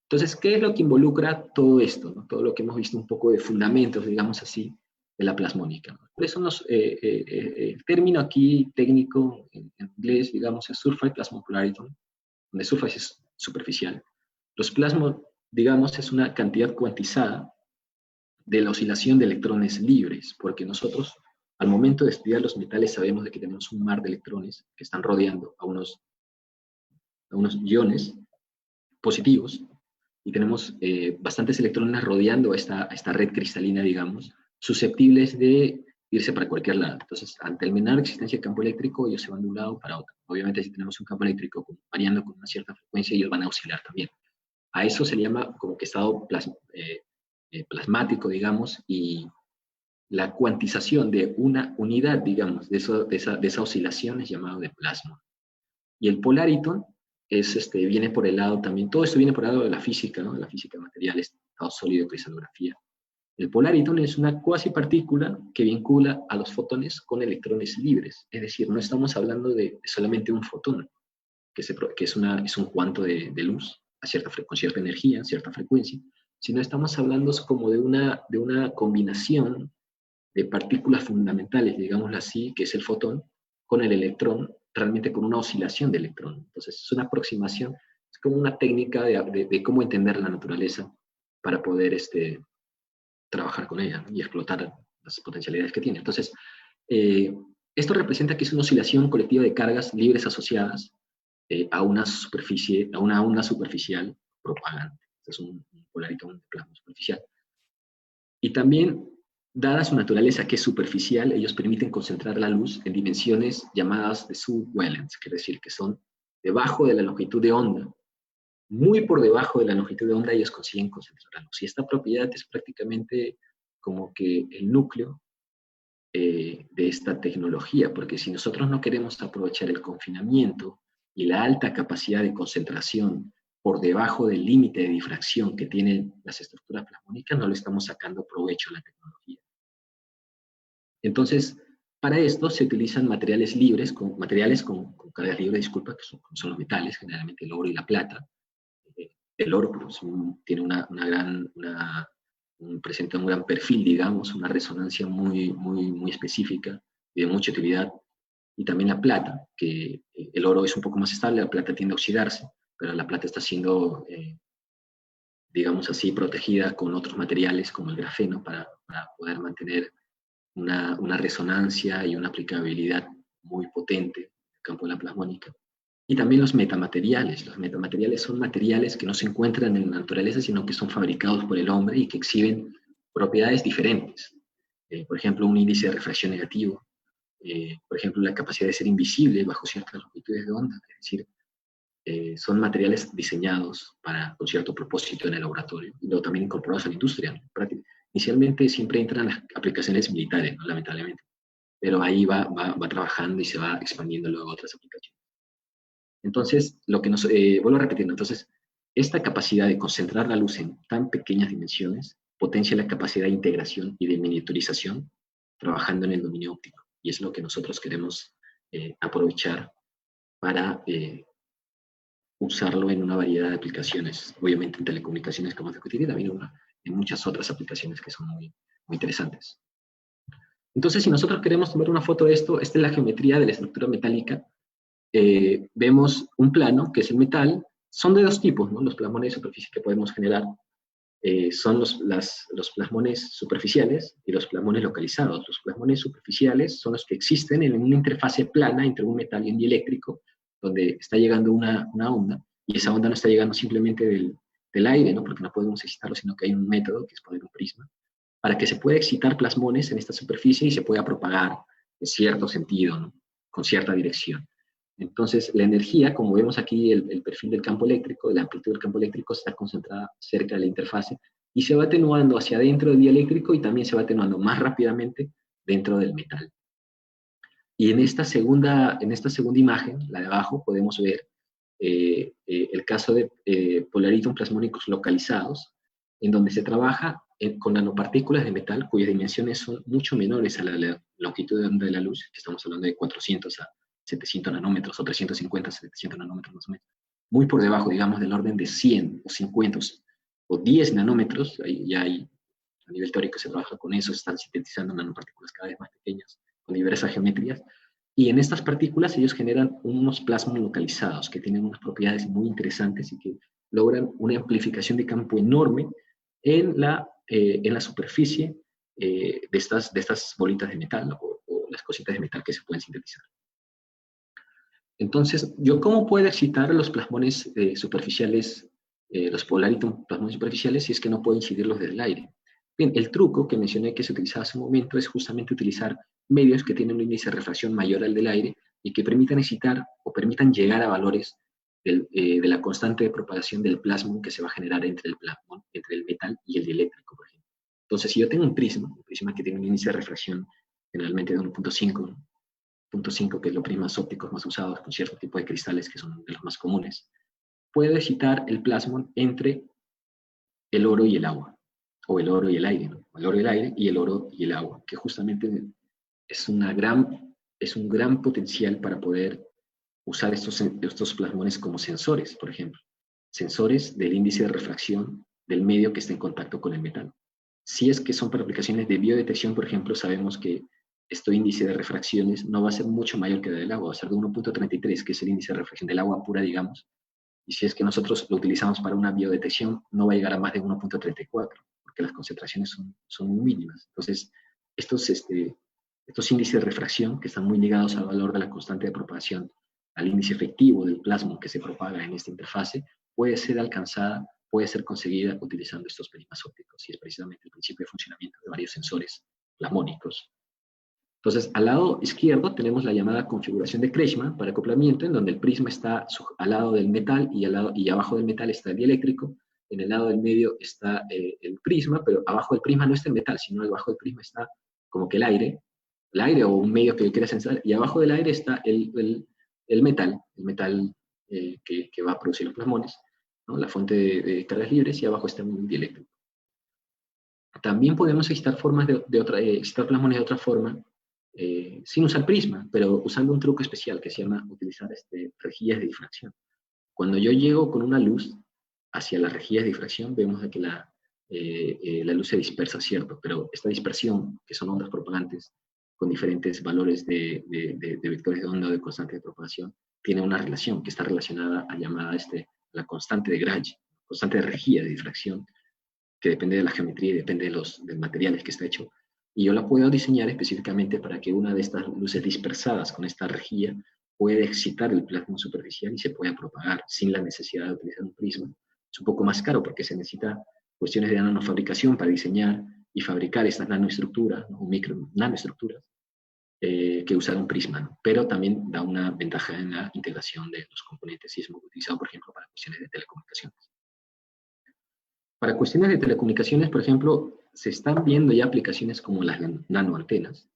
Entonces, ¿qué es lo que involucra todo esto, ¿no? Todo lo que hemos visto un poco de fundamentos, digamos así, de la plasmónica, ¿no? Por eso el término aquí técnico en inglés, digamos, es Surface Plasmon Polarity, donde surface es superficial. Los plasmos, digamos, es una cantidad cuantizada de la oscilación de electrones libres, porque nosotros, al momento de estudiar los metales, sabemos de que tenemos un mar de electrones que están rodeando a unos iones positivos, y tenemos bastantes electrones rodeando a esta red cristalina, digamos, susceptibles de irse para cualquier lado. Entonces, ante el menor existencia de campo eléctrico, ellos se van de un lado para otro. Obviamente, si tenemos un campo eléctrico variando con una cierta frecuencia, ellos van a oscilar también. A eso se le llama como que estado plasmático, digamos, y la cuantización de una unidad, digamos, de esa oscilación es llamado de plasma. Y el polariton viene por el lado también, todo esto viene por el lado de la física, ¿no? De la física de materiales, estado sólido, cristalografía. El polariton es una cuasipartícula que vincula a los fotones con electrones libres, es decir, no estamos hablando de solamente un fotón, que es un cuanto de luz, con cierta energía, cierta frecuencia, sino estamos hablando como de una combinación partículas fundamentales, digámoslo así, que es el fotón, con el electrón, realmente con una oscilación de electrón. Entonces es una aproximación, es como una técnica de cómo entender la naturaleza para poder trabajar con ella, ¿no? Y explotar las potencialidades que tiene. Entonces, esto representa que es una oscilación colectiva de cargas libres asociadas a una superficie, a una onda superficial propagante. Este es un polarito, un plasma superficial. Y también, dada su naturaleza que es superficial, ellos permiten concentrar la luz en dimensiones llamadas de subwavelengths, quiere decir que son debajo de la longitud de onda. Muy por debajo de la longitud de onda ellos consiguen concentrar la luz. Y esta propiedad es prácticamente como que el núcleo de esta tecnología, porque si nosotros no queremos aprovechar el confinamiento y la alta capacidad de concentración por debajo del límite de difracción que tienen las estructuras plasmónicas, no le estamos sacando provecho a la tecnología. Entonces, para esto se utilizan materiales libres, materiales con cargas libres, disculpa, que son los metales, generalmente el oro y la plata. El oro pues, tiene presenta un gran perfil, digamos, una resonancia muy específica y de mucha utilidad. Y también la plata, que el oro es un poco más estable, la plata tiende a oxidarse, pero la plata está siendo, digamos así, protegida con otros materiales como el grafeno para poder mantener una resonancia y una aplicabilidad muy potente en el campo de la plasmónica. Y también los metamateriales. Los metamateriales son materiales que no se encuentran en la naturaleza, sino que son fabricados por el hombre y que exhiben propiedades diferentes. Por ejemplo, un índice de refracción negativo. Por ejemplo, la capacidad de ser invisible bajo ciertas longitudes de onda. Es decir, son materiales diseñados con cierto propósito en el laboratorio, y luego también incorporados a la industria, ¿no? Inicialmente siempre entran las aplicaciones militares, ¿no? Lamentablemente, pero ahí va trabajando y se va expandiendo luego a otras aplicaciones. Entonces, vuelvo a repetir, entonces, esta capacidad de concentrar la luz en tan pequeñas dimensiones potencia la capacidad de integración y de miniaturización trabajando en el dominio óptico, y es lo que nosotros queremos aprovechar para usarlo en una variedad de aplicaciones, obviamente en telecomunicaciones como discutir, y también en muchas otras aplicaciones que son muy interesantes. Entonces, si nosotros queremos tomar una foto de esto, esta es la geometría de la estructura metálica. Vemos un plano, que es el metal. Son de dos tipos, ¿no? Los plasmones de superficie que podemos generar son los plasmones superficiales y los plasmones localizados. Los plasmones superficiales son los que existen en una interfase plana entre un metal y un dieléctrico, donde está llegando una onda, y esa onda no está llegando simplemente del aire, ¿no? Porque no podemos excitarlo, sino que hay un método, que es poner un prisma, para que se pueda excitar plasmones en esta superficie y se pueda propagar en cierto sentido, ¿no? Con cierta dirección. Entonces, la energía, como vemos aquí el perfil del campo eléctrico, la amplitud del campo eléctrico está concentrada cerca de la interfase y se va atenuando hacia adentro del dieléctrico y también se va atenuando más rápidamente dentro del metal. Y en esta segunda imagen, la de abajo, podemos ver el caso de polariton plasmónicos localizados, en donde se trabaja con nanopartículas de metal cuyas dimensiones son mucho menores a la longitud de onda de la luz, que estamos hablando de 400 a 700 nanómetros, o 350 a 700 nanómetros más o menos. Muy por debajo, digamos, del orden de 100 o 50 o 10 nanómetros, a nivel teórico se trabaja con eso, se están sintetizando nanopartículas cada vez más pequeñas, con diversas geometrías, y en estas partículas ellos generan unos plasmas localizados que tienen unas propiedades muy interesantes y que logran una amplificación de campo enorme en la superficie de estas bolitas de metal o las cositas de metal que se pueden sintetizar. Entonces, ¿cómo puedo excitar los plasmones superficiales, los polariton plasmones superficiales, si es que no puedo incidirlos desde el aire? Bien, el truco que mencioné que se utilizaba hace un momento es justamente utilizar medios que tienen un índice de refracción mayor al del aire y que permitan excitar o permitan llegar a valores de la constante de propagación del plasmón que se va a generar entre el metal y el dieléctrico, por ejemplo. Entonces, si yo tengo un prisma que tiene un índice de refracción generalmente de 1.5, que es los prismas ópticos más usados con cierto tipo de cristales que son de los más comunes, puedo excitar el plasmón entre el oro y el agua, o el oro y el aire, ¿no? El oro y el aire y el oro y el agua, que justamente es un gran potencial para poder usar estos plasmones como sensores, por ejemplo. Sensores del índice de refracción del medio que está en contacto con el metal. Si es que son para aplicaciones de biodetección, por ejemplo, sabemos que este índice de refracciones no va a ser mucho mayor que el del agua, va a ser de 1.33, que es el índice de refracción del agua pura, digamos. Y si es que nosotros lo utilizamos para una biodetección, no va a llegar a más de 1.34, porque las concentraciones son muy mínimas. Entonces, estos índices de refracción, que están muy ligados al valor de la constante de propagación, al índice efectivo del plasma que se propaga en esta interfase, puede ser alcanzada, puede ser conseguida utilizando estos prismas ópticos, y es precisamente el principio de funcionamiento de varios sensores plasmónicos. Entonces, al lado izquierdo tenemos la llamada configuración de Kretschmann para acoplamiento, en donde el prisma está al lado del metal y abajo del metal está el dieléctrico. En el lado del medio está el prisma, pero abajo del prisma no está el metal, sino abajo del prisma está como que el aire o un medio que yo quiera sensar, y abajo del aire está el metal que va a producir los plasmones, ¿no? La fuente de cargas libres, y abajo está un dieléctrico. También podemos excitar excitar plasmones de otra forma, sin usar prisma, pero usando un truco especial que se llama utilizar rejillas de difracción. Cuando yo llego con una luz hacia las rejillas de difracción, vemos que la luz se dispersa, ¿cierto? Pero esta dispersión, que son ondas propagantes con diferentes valores de vectores de onda o de constante de propagación, tiene una relación que está relacionada a llamada la constante de Grage, constante de rejilla de difracción, que depende de la geometría y depende de los materiales que está hecho. Y yo la puedo diseñar específicamente para que una de estas luces dispersadas con esta rejilla pueda excitar el plasma superficial y se pueda propagar sin la necesidad de utilizar un prisma. Es un poco más caro porque se necesita cuestiones de nanofabricación para diseñar y fabricar estas nanoestructuras, ¿no? O nanoestructuras, que usar un prisma, ¿no? Pero también da una ventaja en la integración de los componentes y es muy utilizado, por ejemplo, para cuestiones de telecomunicaciones. Para cuestiones de telecomunicaciones, por ejemplo, se están viendo ya aplicaciones como las nanoantenas.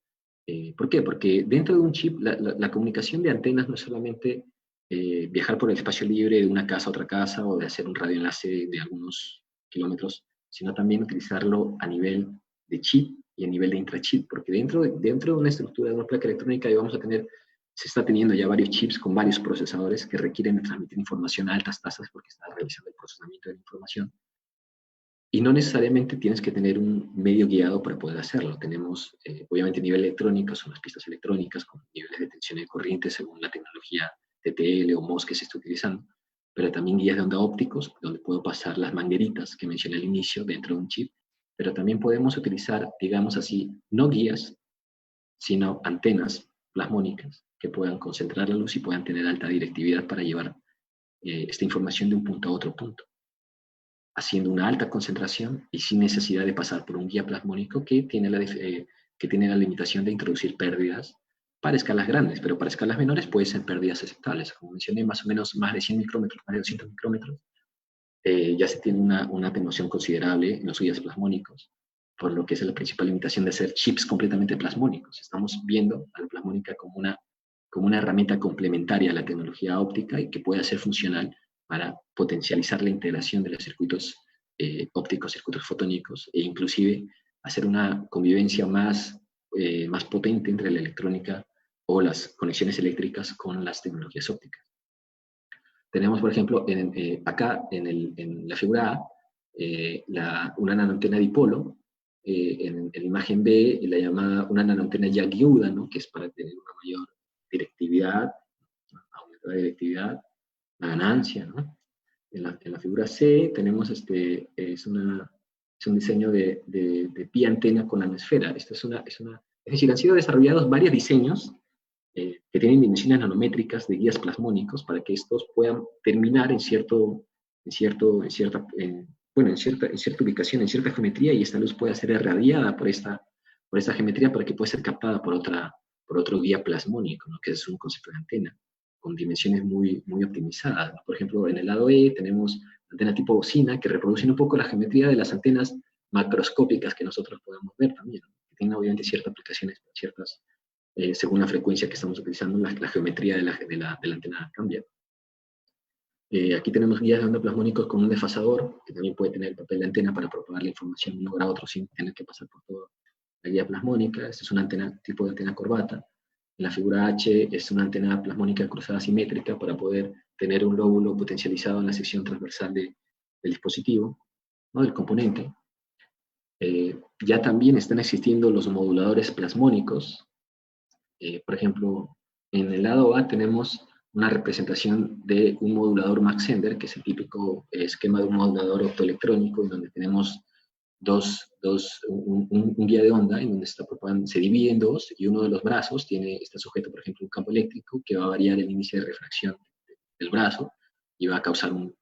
¿Por qué? Porque dentro de un chip, la comunicación de antenas no es solamente viajar por el espacio libre de una casa a otra casa o de hacer un radioenlace de algunos kilómetros, sino también utilizarlo a nivel de chip y a nivel de intrachip, porque dentro de una estructura de una placa electrónica se está teniendo ya varios chips con varios procesadores que requieren transmitir información a altas tasas porque está realizando el procesamiento de la información. Y no necesariamente tienes que tener un medio guiado para poder hacerlo. Tenemos, obviamente, a nivel electrónico, son las pistas electrónicas con niveles de tensión de corriente según la tecnología TTL o MOS que se está utilizando, pero también guías de onda ópticos, donde puedo pasar las mangueritas que mencioné al inicio dentro de un chip, pero también podemos utilizar, digamos así, no guías, sino antenas plasmónicas que puedan concentrar la luz y puedan tener alta directividad para llevar esta información de un punto a otro punto, haciendo una alta concentración y sin necesidad de pasar por un guía plasmónico que tiene la limitación de introducir pérdidas para escalas grandes, pero para escalas menores pueden ser pérdidas aceptables. Como mencioné, más o menos más de 100 micrómetros, más de 200 micrómetros, ya se tiene una atenuación considerable en los guías plasmónicos, por lo que es la principal limitación de hacer chips completamente plasmónicos. Estamos viendo a la plasmónica como una herramienta complementaria a la tecnología óptica y que puede ser funcional para potencializar la integración de los circuitos ópticos, circuitos fotónicos, e inclusive hacer una convivencia más potente entre la electrónica o las conexiones eléctricas con las tecnologías ópticas. Tenemos, por ejemplo, acá en la figura A, una nanoantena dipolo, en la imagen B, la llamada una nanoantena ya guiuda, ¿no? Que es para tener una mayor directividad, aumentar la directividad, la ganancia, ¿no? En la figura C tenemos es un diseño de pi antena con nanosfera. Es decir, han sido desarrollados varios diseños que tienen dimensiones nanométricas de guías plasmónicos para que estos puedan terminar en cierta ubicación, en cierta geometría, y esta luz pueda ser irradiada por esta geometría para que pueda ser captada por otro guía plasmónico, ¿no? Que es un concepto de antena con dimensiones muy, muy optimizadas. Por ejemplo, en el lado E tenemos antena tipo bocina que reproducen un poco la geometría de las antenas macroscópicas que nosotros podemos ver también, ¿no? Que tienen obviamente ciertas aplicaciones, según la frecuencia que estamos utilizando, la geometría de la antena cambia. Aquí tenemos guías de onda plasmónicos con un desfasador, que también puede tener el papel de antena para propagar la información de un lugar a otro sin tener que pasar por toda la guía plasmónica. Esta es una tipo de antena corbata. En la figura H es una antena plasmónica cruzada simétrica para poder tener un lóbulo potencializado en la sección transversal del dispositivo, ¿no? Del componente. Ya también están existiendo los moduladores plasmónicos. Por ejemplo, en el lado A tenemos una representación de un modulador Mach-Zehnder, que es el típico esquema de un modulador optoelectrónico, en donde tenemos un guía de onda en donde se divide en dos, y uno de los brazos está sujeto, por ejemplo, a un campo eléctrico que va a variar el índice de refracción del brazo y va a causar un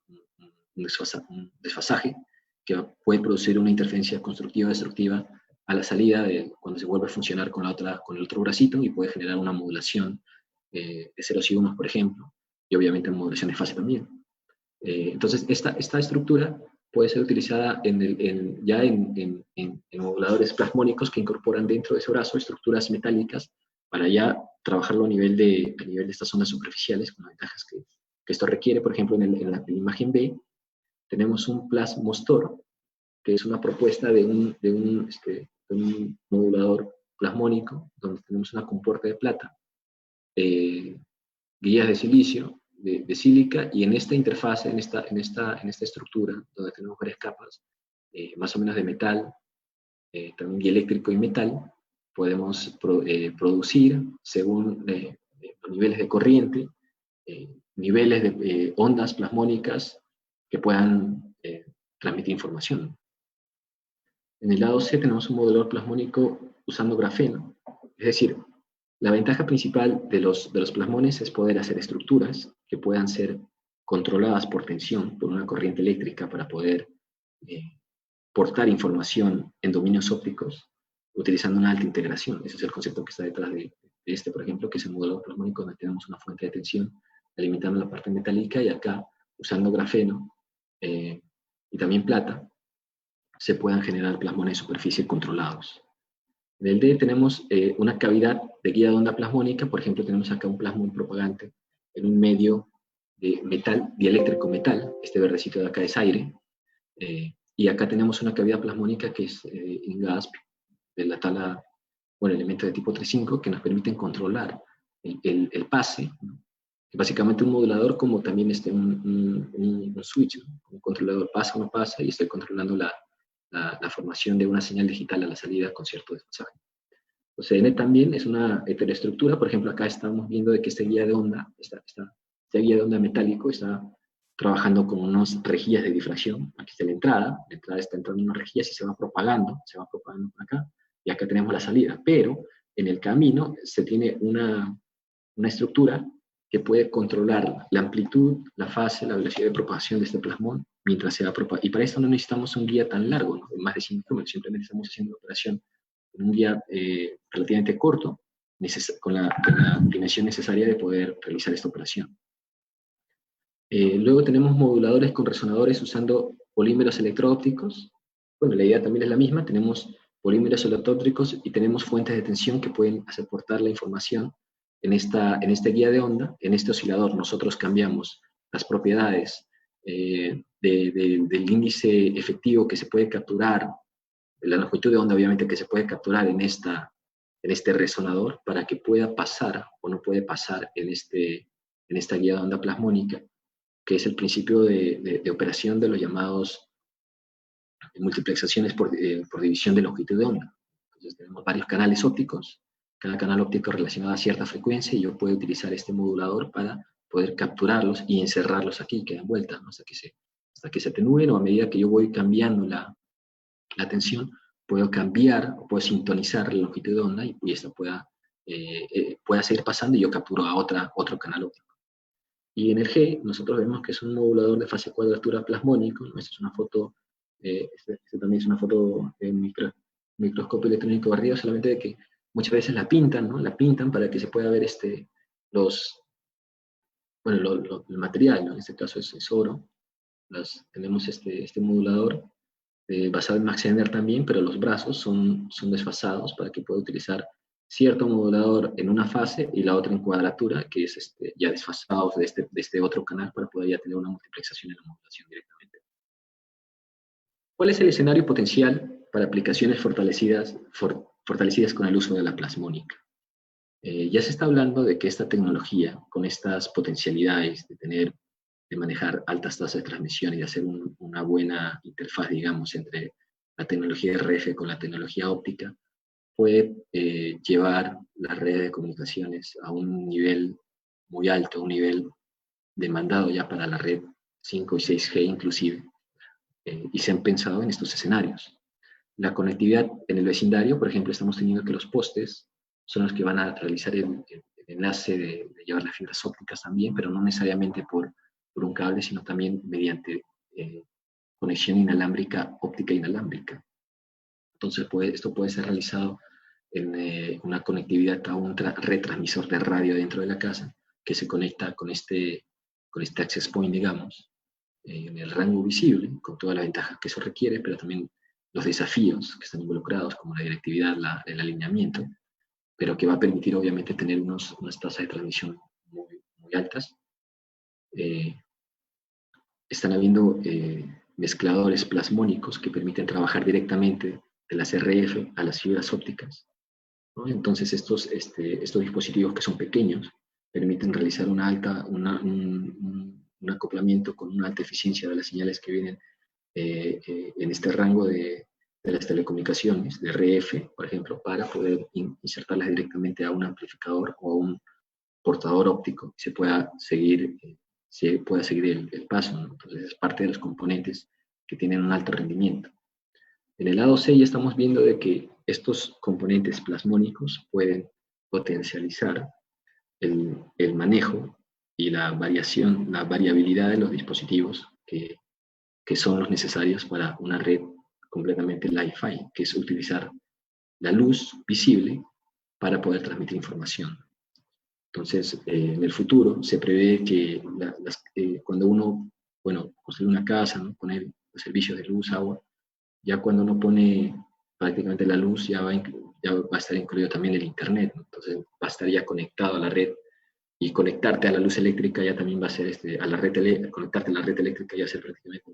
desfasaje que puede producir una interferencia constructiva o destructiva a la salida cuando se vuelve a funcionar con el otro bracito, y puede generar una modulación de ceros y unos, por ejemplo, y obviamente modulación de fase también. Entonces, esta estructura puede ser utilizada ya en moduladores plasmónicos que incorporan dentro de ese brazo estructuras metálicas para ya trabajarlo a nivel de estas ondas superficiales, con las ventajas que esto requiere. Por ejemplo, en la imagen B tenemos un plasmostor, que es una propuesta de un modulador plasmónico, donde tenemos una compuerta de plata, guías de silicio, de sílica, y en esta interfase, en esta estructura, donde tenemos varias capas, más o menos de metal, también dieléctrico y metal, podemos producir, según los niveles de corriente, niveles de ondas plasmónicas que puedan transmitir información. En el lado C tenemos un modulador plasmónico usando grafeno. Es decir, la ventaja principal de los plasmones es poder hacer estructuras que puedan ser controladas por tensión, por una corriente eléctrica, para poder portar información en dominios ópticos utilizando una alta integración. Ese es el concepto que está detrás de por ejemplo, que es el modulador plasmónico, donde tenemos una fuente de tensión alimentando la parte metálica, y acá, usando grafeno y también plata, se puedan generar plasmones de superficie controlados. En el D tenemos una cavidad de guía de onda plasmónica. Por ejemplo, tenemos acá un plasmón propagante en un medio de metal, dieléctrico metal. Este verdecito de acá es aire. Y acá tenemos una cavidad plasmónica que es INGASP, de la tabla, elementos de tipo 3.5, que nos permiten controlar el pase, ¿no? Básicamente un modulador, como también un switch, ¿no? Un controlador pasa o no pasa, y estoy controlando la formación de una señal digital a la salida con cierto desfasaje. OCN también es una heteroestructura. Por ejemplo, acá estamos viendo de que este guía de onda, este guía de onda metálico, está trabajando con unas rejillas de difracción. Aquí está la entrada está entrando en unas rejillas y se va propagando por acá, y acá tenemos la salida. Pero en el camino se tiene una estructura que puede controlar la amplitud, la fase, la velocidad de propagación de este plasmón mientras se va propagando. Y para esto no necesitamos un guía tan largo, ¿no? De más de 100 kilómetros. Simplemente estamos haciendo la operación con un guía relativamente corto, con la dimensión necesaria de poder realizar esta operación. Luego tenemos moduladores con resonadores usando polímeros electro-ópticos. Bueno, la idea también es la misma. Tenemos polímeros electro-ópticos y tenemos fuentes de tensión que pueden hacer portar la información en este guía de onda. En este oscilador nosotros cambiamos las propiedades del índice efectivo que se puede capturar, la longitud de onda obviamente que se puede capturar en este resonador, para que pueda pasar o no puede pasar en esta guía de onda plasmónica, que es el principio de operación de los llamados multiplexaciones por división de longitud de onda. Entonces tenemos varios canales ópticos, cada canal óptico relacionado a cierta frecuencia, y yo puedo utilizar este modulador para poder capturarlos y encerrarlos aquí, que dan vuelta, ¿no? hasta que se atenúen, o a medida que yo voy cambiando la tensión, puedo cambiar o puedo sintonizar la longitud de onda, y esta pueda seguir pasando, y yo capturo a otro canal óptico. Y en el G nosotros vemos que es un modulador de fase cuadratura plasmónico, ¿no? Esta es una foto, este también es una foto de microscopio electrónico barrido, solamente de que muchas veces la pintan, ¿no? La pintan para que se pueda ver el material, ¿no? En este caso es oro. Tenemos este modulador basado en Mach-Zehnder también, pero los brazos son desfasados para que pueda utilizar cierto modulador en una fase y la otra en cuadratura, que es ya desfasados de este otro canal, para poder ya tener una multiplexación en la modulación directamente. ¿Cuál es el escenario potencial para aplicaciones fortalecidas con el uso de la plasmónica? Ya se está hablando de que esta tecnología, con estas potencialidades de manejar altas tasas de transmisión y de hacer una buena interfaz, digamos, entre la tecnología RF con la tecnología óptica, puede llevar las redes de comunicaciones a un nivel muy alto, un nivel demandado ya para la red 5 y 6G inclusive, y se han pensado en estos escenarios. La conectividad en el vecindario, por ejemplo, estamos teniendo que los postes son los que van a realizar el enlace de llevar las fibras ópticas también, pero no necesariamente por un cable, sino también mediante conexión inalámbrica, óptica inalámbrica. Entonces esto puede ser realizado en una conectividad a un retransmisor de radio dentro de la casa, que se conecta con este access point, digamos, en el rango visible, con todas las ventajas que eso requiere, pero también los desafíos que están involucrados, como la directividad, el alineamiento, pero que va a permitir obviamente tener unas tasas de transmisión muy, muy altas. Están habiendo mezcladores plasmónicos que permiten trabajar directamente de las RF a las fibras ópticas, ¿no? Entonces estos dispositivos que son pequeños permiten realizar un acoplamiento con una alta eficiencia de las señales que vienen en este rango de las telecomunicaciones, de RF, por ejemplo, para poder insertarlas directamente a un amplificador o a un portador óptico y se pueda seguir el paso, ¿no? Entonces es parte de los componentes que tienen un alto rendimiento. En el lado C ya estamos viendo de que estos componentes plasmónicos pueden potencializar el manejo y la variabilidad de los dispositivos que son los necesarios para una red completamente Li-Fi, que es utilizar la luz visible para poder transmitir información. Entonces, en el futuro se prevé que cuando uno, construye una casa, ¿no? Poner los servicios de luz, agua, ya cuando uno pone prácticamente la luz, ya va a estar incluido también el internet, ¿no? Entonces va a estar ya conectado a la red, y conectarte a la luz eléctrica ya también va a ser, conectarte a la red eléctrica ya va a ser prácticamente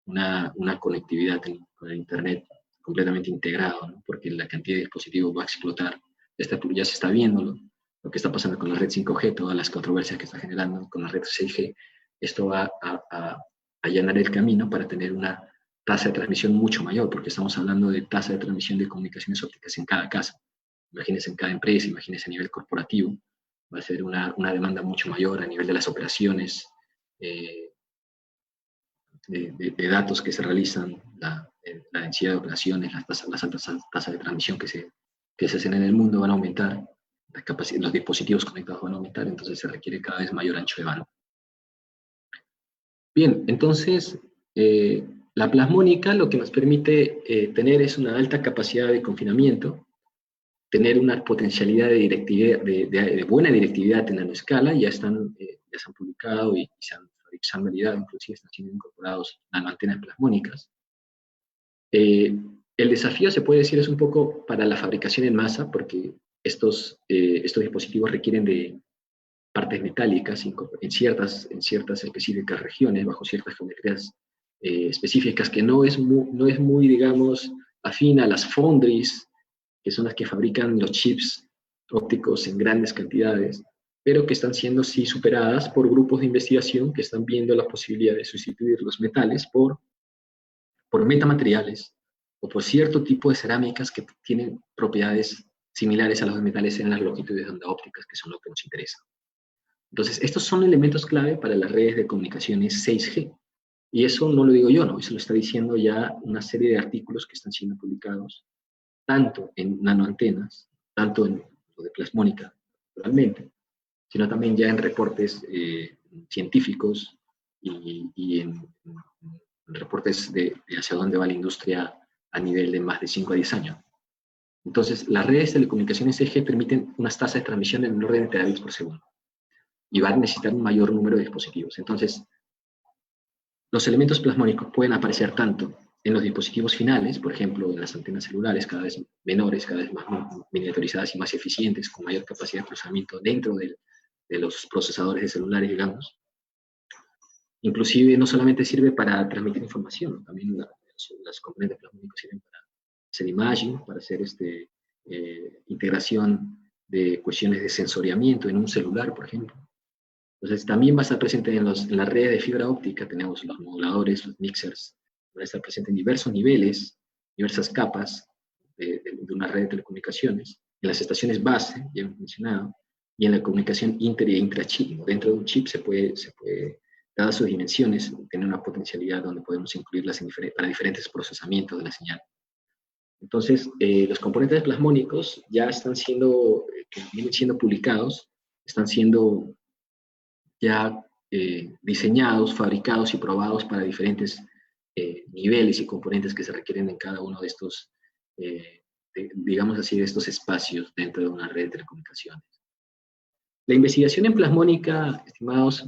una conectividad con el internet completamente integrado, ¿no? Porque la cantidad de dispositivos va a explotar. Ya se está viendo lo que está pasando con la red 5G, todas las controversias que está generando con la red 6G. Esto va a allanar el camino para tener una tasa de transmisión mucho mayor, porque estamos hablando de tasa de transmisión de comunicaciones ópticas en cada casa. Imagínense en cada empresa, imagínense a nivel corporativo, va a ser una demanda mucho mayor a nivel de las operaciones, de datos que se realizan, la densidad de operaciones, las altas tasas de transmisión que se hacen en el mundo van a aumentar, los dispositivos conectados van a aumentar, entonces se requiere cada vez mayor ancho de banda. Bien, entonces, la plasmónica lo que nos permite tener es una alta capacidad de confinamiento, tener una potencialidad de buena directividad en nanoescala, ya se han publicado y se han validado, inclusive están siendo incorporados nanoantenas plasmónicas. El desafío, se puede decir, es un poco para la fabricación en masa, porque estos dispositivos requieren de partes metálicas en ciertas específicas regiones, bajo ciertas geometrías específicas, que no es muy, digamos, afín a las foundries, que son las que fabrican los chips ópticos en grandes cantidades, pero que están siendo sí superadas por grupos de investigación que están viendo la posibilidad de sustituir los metales por metamateriales o por cierto tipo de cerámicas que tienen propiedades similares a los metales en las longitudes de onda ópticas, que son lo que nos interesa. Entonces, estos son elementos clave para las redes de comunicaciones 6G. Y eso no lo digo yo, ¿no? Eso lo está diciendo ya una serie de artículos que están siendo publicados, tanto en nanoantenas, tanto en lo de plasmónica, naturalmente, sino también ya en reportes científicos y en reportes de hacia dónde va la industria a nivel de más de 5 a 10 años. Entonces, las redes de telecomunicaciones 6G permiten unas tasas de transmisión en el orden de terabits por segundo, y van a necesitar un mayor número de dispositivos. Entonces, los elementos plasmónicos pueden aparecer tanto en los dispositivos finales, por ejemplo, en las antenas celulares cada vez menores, cada vez más miniaturizadas y más eficientes, con mayor capacidad de procesamiento dentro de los procesadores de celulares, digamos. Inclusive no solamente sirve para transmitir información, también las componentes plasmónicas sirven para hacer imaging, para hacer integración de cuestiones de sensoriamiento en un celular, por ejemplo. Entonces también va a estar presente en las redes de fibra óptica, tenemos los moduladores, los mixers, van a estar presentes en diversos niveles diversas capas de una red de telecomunicaciones, en las estaciones base, ya hemos mencionado, y en la comunicación inter y intrachip. Dentro de un chip se puede, dadas sus dimensiones, tener una potencialidad donde podemos incluirlas para diferentes procesamientos de la señal. Entonces, los componentes plasmónicos ya están siendo, que vienen siendo publicados, están siendo ya diseñados, fabricados y probados para diferentes niveles y componentes que se requieren en cada uno de estos, digamos así, de estos espacios dentro de una red de telecomunicaciones. La investigación en plasmónica, estimados,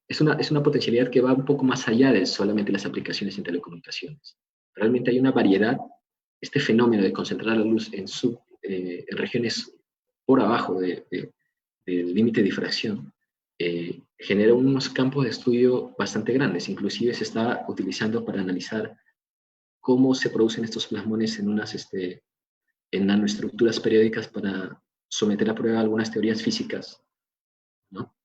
es una potencialidad que va un poco más allá de solamente las aplicaciones en telecomunicaciones. Realmente hay una variedad. Este fenómeno de concentrar la luz en regiones por abajo del límite de difracción genera unos campos de estudio bastante grandes. Inclusive se está utilizando para analizar cómo se producen estos plasmones en nanoestructuras periódicas para someter a prueba algunas teorías físicas, ¿no?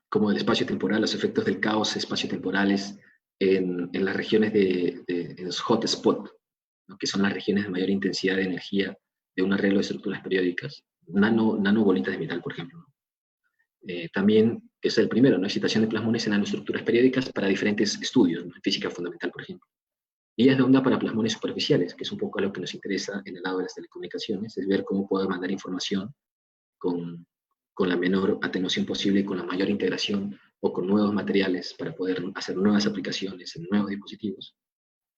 Como el espacio temporal, los efectos del caos espaciotemporales en las regiones en los hotspot, ¿no? Que son las regiones de mayor intensidad de energía de un arreglo de estructuras periódicas, nanobolitas de metal, por ejemplo, ¿no? También es el primero, ¿no? Excitación de plasmones en nanoestructuras periódicas para diferentes estudios, ¿no? En física fundamental, por ejemplo. Guías de onda para plasmones superficiales, que es un poco a lo que nos interesa en el lado de las telecomunicaciones, es ver cómo puedo mandar información con la menor atenuación posible, con la mayor integración o con nuevos materiales para poder hacer nuevas aplicaciones en nuevos dispositivos.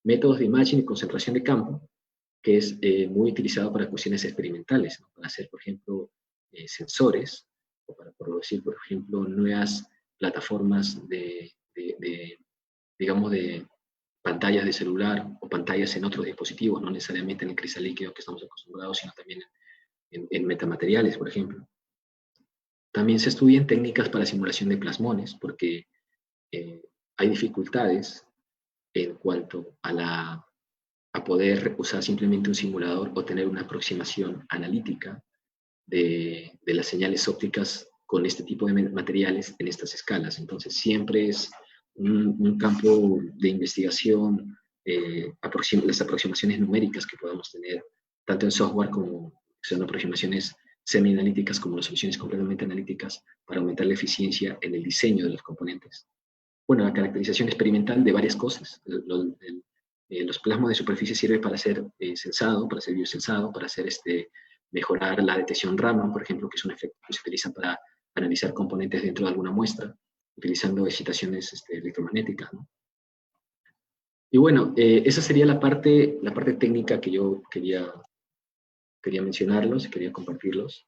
Métodos de imaging y concentración de campo, que es muy utilizado para cuestiones experimentales, ¿no? Para hacer, por ejemplo, sensores, o para producir, por ejemplo, nuevas plataformas digamos, de pantallas de celular o pantallas en otros dispositivos, no necesariamente en el cristal líquido que estamos acostumbrados, sino también en metamateriales, por ejemplo. También se estudian técnicas para simulación de plasmones, porque hay dificultades en cuanto a poder usar simplemente un simulador o tener una aproximación analítica de las señales ópticas con este tipo de materiales en estas escalas. Entonces siempre es un campo de investigación, las aproximaciones numéricas que podamos tener, tanto en software como son aproximaciones semi-analíticas como las soluciones completamente analíticas para aumentar la eficiencia en el diseño de los componentes. Bueno, la caracterización experimental de varias cosas. Los plasmos de superficie sirven para hacer sensado, para hacer biosensado, para hacer mejorar la detección Raman, por ejemplo, que es un efecto que se utiliza para analizar componentes dentro de alguna muestra, utilizando excitaciones electromagnéticas, ¿no? Y bueno, esa sería la parte técnica que yo quería mencionarlos, quería compartirlos.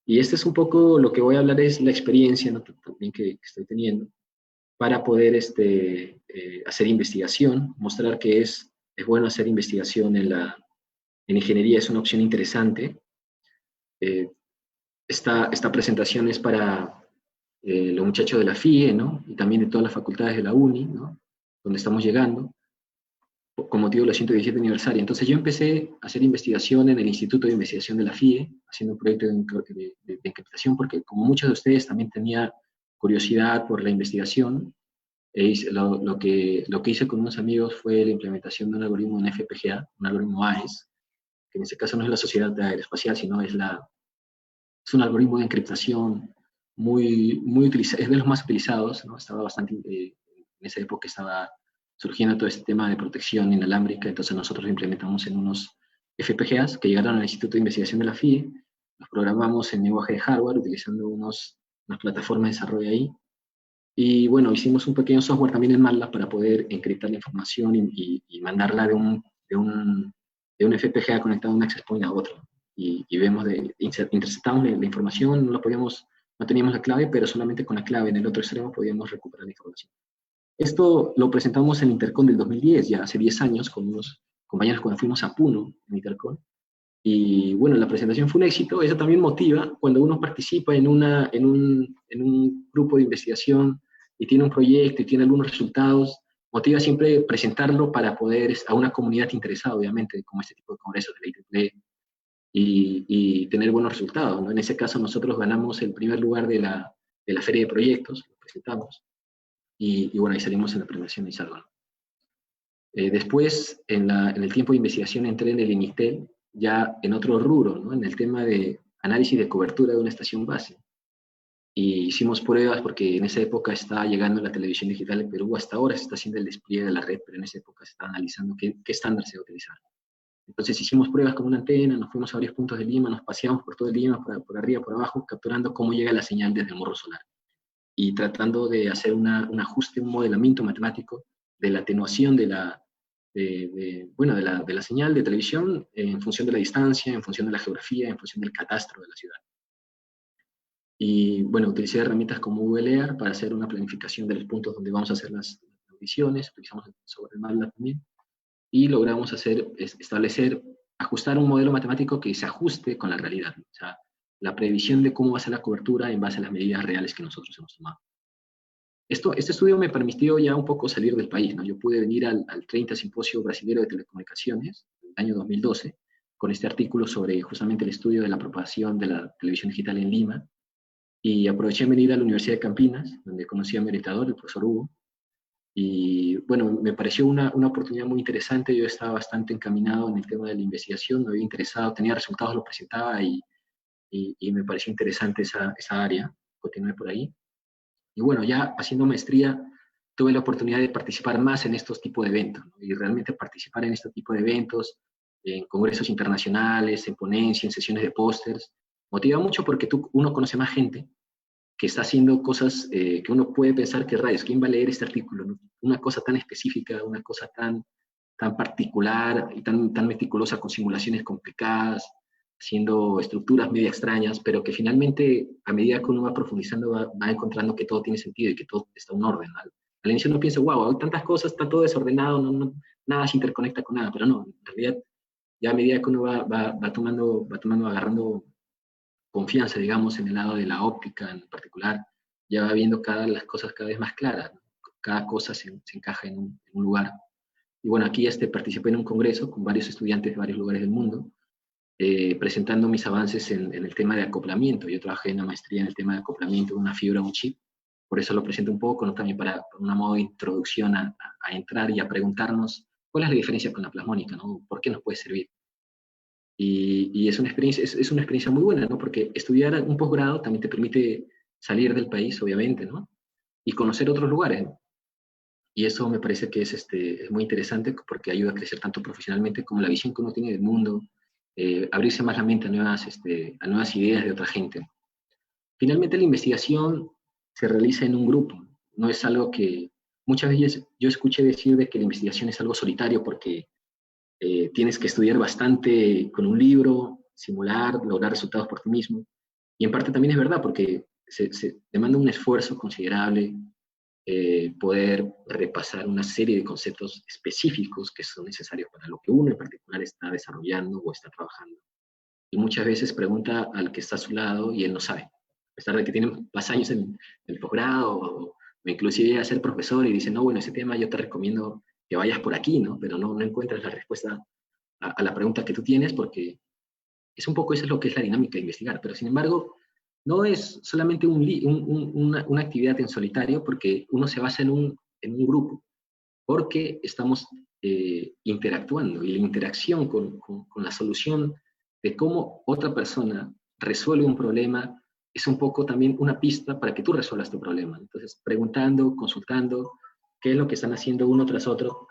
Y este es un poco lo que voy a hablar, es la experiencia, ¿no? También que estoy teniendo para poder hacer investigación, mostrar que es bueno hacer investigación en ingeniería, es una opción interesante. Esta presentación es para los muchachos de la FIE, ¿no? Y también de todas las facultades de la UNI, ¿no? Donde estamos llegando, con motivo de la 117 aniversario. Entonces yo empecé a hacer investigación en el Instituto de Investigación de la FIE, haciendo un proyecto de encriptación, porque como muchos de ustedes también tenía curiosidad por la investigación. Lo que hice con unos amigos fue la implementación de un algoritmo en FPGA, un algoritmo AES, que en este caso no es la Sociedad Aeroespacial, sino es un algoritmo de encriptación muy utilizado, es de los más utilizados, ¿no? Estaba bastante, en esa época estaba surgiendo todo este tema de protección inalámbrica, entonces nosotros lo implementamos en unos FPGAs que llegaron al Instituto de Investigación de la FIE, los programamos en lenguaje de hardware utilizando unas plataformas de desarrollo ahí, y bueno, hicimos un pequeño software también en MATLAB para poder encriptar la información y mandarla de un FPGA conectado a un access point a otro. Y vemos, interceptamos la información, no teníamos la clave, pero solamente con la clave en el otro extremo podíamos recuperar la información. Esto lo presentamos en Intercon del 2010, ya hace 10 años, con unos compañeros cuando fuimos a Puno, en Intercon. Y bueno, la presentación fue un éxito. Eso también motiva cuando uno participa en un grupo de investigación y tiene un proyecto y tiene algunos resultados, motiva siempre presentarlo para poder a una comunidad interesada, obviamente, como este tipo de congresos de la IEEE, y tener buenos resultados, ¿no? En ese caso nosotros ganamos el primer lugar de la feria de proyectos, lo presentamos, y bueno, ahí salimos en la premiación de Salvador. Después, en el tiempo de investigación, entré en el INITEL, ya en otro rubro, ¿no? En el tema de análisis de cobertura de una estación base. Y hicimos pruebas porque en esa época estaba llegando la televisión digital en Perú. Hasta ahora se está haciendo el despliegue de la red, pero en esa época se estaba analizando qué estándar se va a utilizar. Entonces hicimos pruebas con una antena, nos fuimos a varios puntos de Lima, nos paseamos por todo el Lima, por arriba, por abajo, capturando cómo llega la señal desde el morro solar. Y tratando de hacer un ajuste, un modelamiento matemático de la atenuación de la señal de televisión en función de la distancia, en función de la geografía, en función del catastro de la ciudad. Y bueno, utilicé herramientas como Google Earth para hacer una planificación de los puntos donde vamos a hacer las audiciones, utilizamos sobre MATLAB también, y logramos ajustar un modelo matemático que se ajuste con la realidad, o sea, la previsión de cómo va a ser la cobertura en base a las medidas reales que nosotros hemos tomado. Este estudio me permitió ya un poco salir del país, ¿no? Yo pude venir al 30 Simposio Brasilero de Telecomunicaciones, en el año 2012, con este artículo sobre justamente el estudio de la propagación de la televisión digital en Lima, y aproveché en venir a la Universidad de Campinas, donde conocí a mi orientador, el profesor Hugo, y bueno, me pareció una oportunidad muy interesante. Yo estaba bastante encaminado en el tema de la investigación, me había interesado, tenía resultados, lo presentaba, y me pareció interesante esa área, continué por ahí. Y bueno, ya haciendo maestría, tuve la oportunidad de participar más en estos tipos de eventos, ¿no? Y realmente participar en este tipo de eventos, en congresos internacionales, en ponencias, en sesiones de pósters, motiva mucho porque uno conoce más gente que está haciendo cosas que uno puede pensar que rayos, ¿quién va a leer este artículo, no? Una cosa tan específica, una cosa tan particular y tan meticulosa, con simulaciones complicadas, haciendo estructuras medio extrañas, pero que finalmente, a medida que uno va profundizando, va encontrando que todo tiene sentido y que todo está en orden. Al inicio uno piensa, wow, hay tantas cosas, está todo desordenado, nada se interconecta con nada, pero no, en realidad, ya a medida que uno va agarrando confianza, digamos, en el lado de la óptica en particular, ya va viendo las cosas cada vez más claras, ¿no? Cada cosa se encaja en un lugar. Y bueno, aquí participé en un congreso con varios estudiantes de varios lugares del mundo, presentando mis avances en el tema de acoplamiento. Yo trabajé en la maestría en el tema de acoplamiento de una fibra a un chip, por eso lo presento un poco, ¿no? También para un modo de introducción a entrar y a preguntarnos cuál es la diferencia con la plasmónica, ¿no? ¿Por qué nos puede servir? Y es una experiencia muy buena, ¿no? Porque estudiar un posgrado también te permite salir del país, obviamente, ¿no? Y conocer otros lugares, ¿no? Y eso me parece que es muy interesante porque ayuda a crecer tanto profesionalmente como la visión que uno tiene del mundo, abrirse más la mente a nuevas ideas de otra gente. Finalmente, la investigación se realiza en un grupo, no es algo que muchas veces yo escuché decir de que la investigación es algo solitario porque tienes que estudiar bastante con un libro, simular, lograr resultados por ti mismo. Y en parte también es verdad, porque se demanda un esfuerzo considerable poder repasar una serie de conceptos específicos que son necesarios para lo que uno en particular está desarrollando o está trabajando. Y muchas veces pregunta al que está a su lado y él no sabe. A pesar de que tiene más años en el posgrado o inclusive llega a ser profesor y dice, no, bueno, ese tema yo te recomiendo que vayas por aquí, ¿no? Pero no encuentras la respuesta a la pregunta que tú tienes, porque es un poco eso es lo que es la dinámica de investigar. Pero sin embargo, no es solamente una actividad en solitario, porque uno se basa en un grupo, porque estamos interactuando, y la interacción con la solución de cómo otra persona resuelve un problema es un poco también una pista para que tú resuelvas tu problema. Entonces, preguntando, consultando, qué es lo que están haciendo uno tras otro,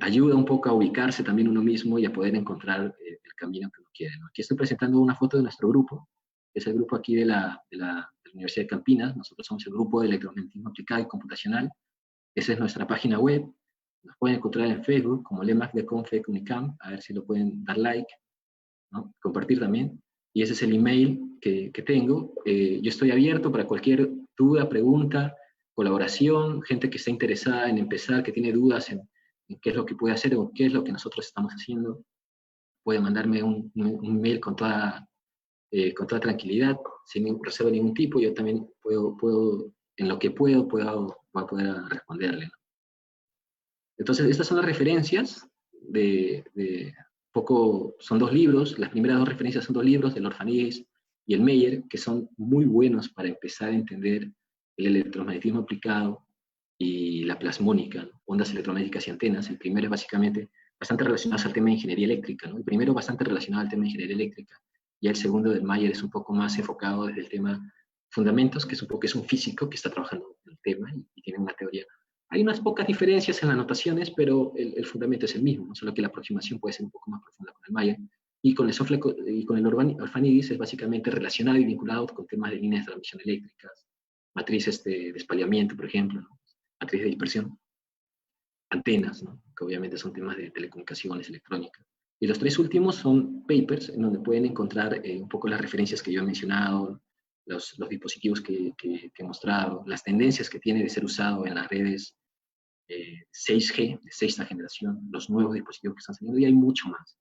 ayuda un poco a ubicarse también uno mismo y a poder encontrar el camino que uno quiere, ¿no? Aquí estoy presentando una foto de nuestro grupo, que es el grupo aquí de la Universidad de Campinas. Nosotros somos el grupo de electromagnetismo aplicado y computacional. Esa es nuestra página web. Nos pueden encontrar en Facebook como LEMAC de Confec Unicam, a ver si lo pueden dar like, ¿no? Compartir también. Y ese es el email que tengo. Yo estoy abierto para cualquier duda, pregunta, colaboración, gente que está interesada en empezar, que tiene dudas en qué es lo que puede hacer o qué es lo que nosotros estamos haciendo. Puede mandarme un mail con toda tranquilidad, sin reserva de ningún tipo. Yo también puedo en lo que voy a poder responderle, ¿no? Entonces, estas son las referencias son 2 libros. Las primeras 2 referencias son 2 libros, el Orphanidis y el Meyer, que son muy buenos para empezar a entender el electromagnetismo aplicado, y la plasmónica, ¿no? Ondas electromagnéticas y antenas. El primero es básicamente bastante relacionado al tema de ingeniería eléctrica, ¿no? El primero bastante relacionado al tema de ingeniería eléctrica, y el segundo del Mayer es un poco más enfocado desde el tema fundamentos, que es un físico que está trabajando en el tema y tiene una teoría. Hay unas pocas diferencias en las notaciones, pero el fundamento es el mismo, ¿no? Solo que la aproximación puede ser un poco más profunda con el Mayer. Y con el Software y con el Orphanidis es básicamente relacionado y vinculado con temas de líneas de transmisión eléctricas, matrices de espaliamiento, por ejemplo, ¿no? Matriz de dispersión, antenas, ¿no? Que obviamente son temas de telecomunicaciones, electrónica. Y los tres últimos son papers, en donde pueden encontrar un poco las referencias que yo he mencionado, los dispositivos que he mostrado, las tendencias que tiene de ser usado en las redes 6G, de sexta generación, los nuevos dispositivos que están saliendo, y hay mucho más.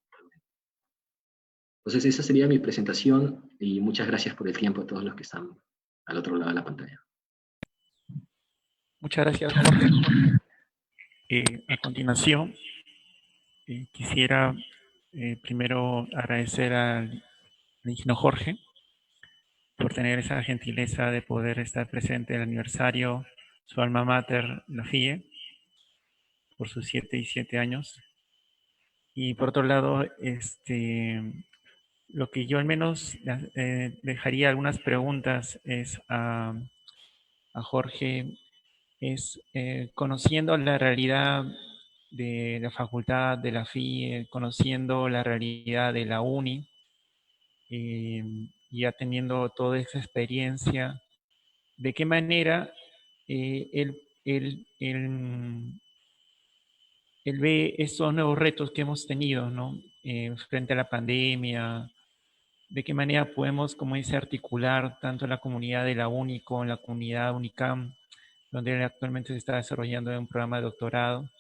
Entonces esa sería mi presentación, y muchas gracias por el tiempo a todos los que están al otro lado de la pantalla. Muchas gracias, Jorge. A continuación, quisiera primero agradecer al ingeniero Jorge por tener esa gentileza de poder estar presente en el aniversario, su alma mater, la FIE, por sus 7 años. Y por otro lado, lo que yo al menos dejaría algunas preguntas es a Jorge, es conociendo la realidad de la facultad, de la FIE, conociendo la realidad de la UNI, ya teniendo toda esa experiencia, ¿de qué manera él ve estos nuevos retos que hemos tenido, ¿no? Frente a la pandemia? ¿De qué manera podemos, como dice, articular tanto la comunidad de la UNI con la comunidad UNICAM, donde actualmente se está desarrollando un programa de doctorado,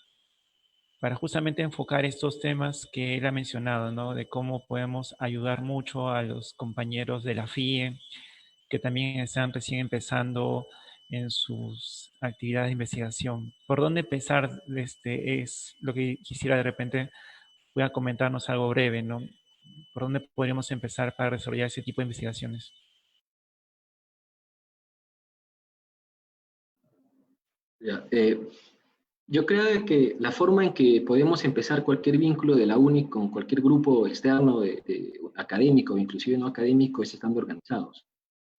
para justamente enfocar estos temas que él ha mencionado, ¿no? De cómo podemos ayudar mucho a los compañeros de la FIE, que también están recién empezando en sus actividades de investigación. ¿Por dónde empezar? Es lo que quisiera de repente pueda comentarnos algo breve, ¿no? ¿Por dónde podríamos empezar para desarrollar ese tipo de investigaciones? Ya, yo creo que la forma en que podemos empezar cualquier vínculo de la UNI con cualquier grupo externo académico, inclusive no académico, es estando organizados.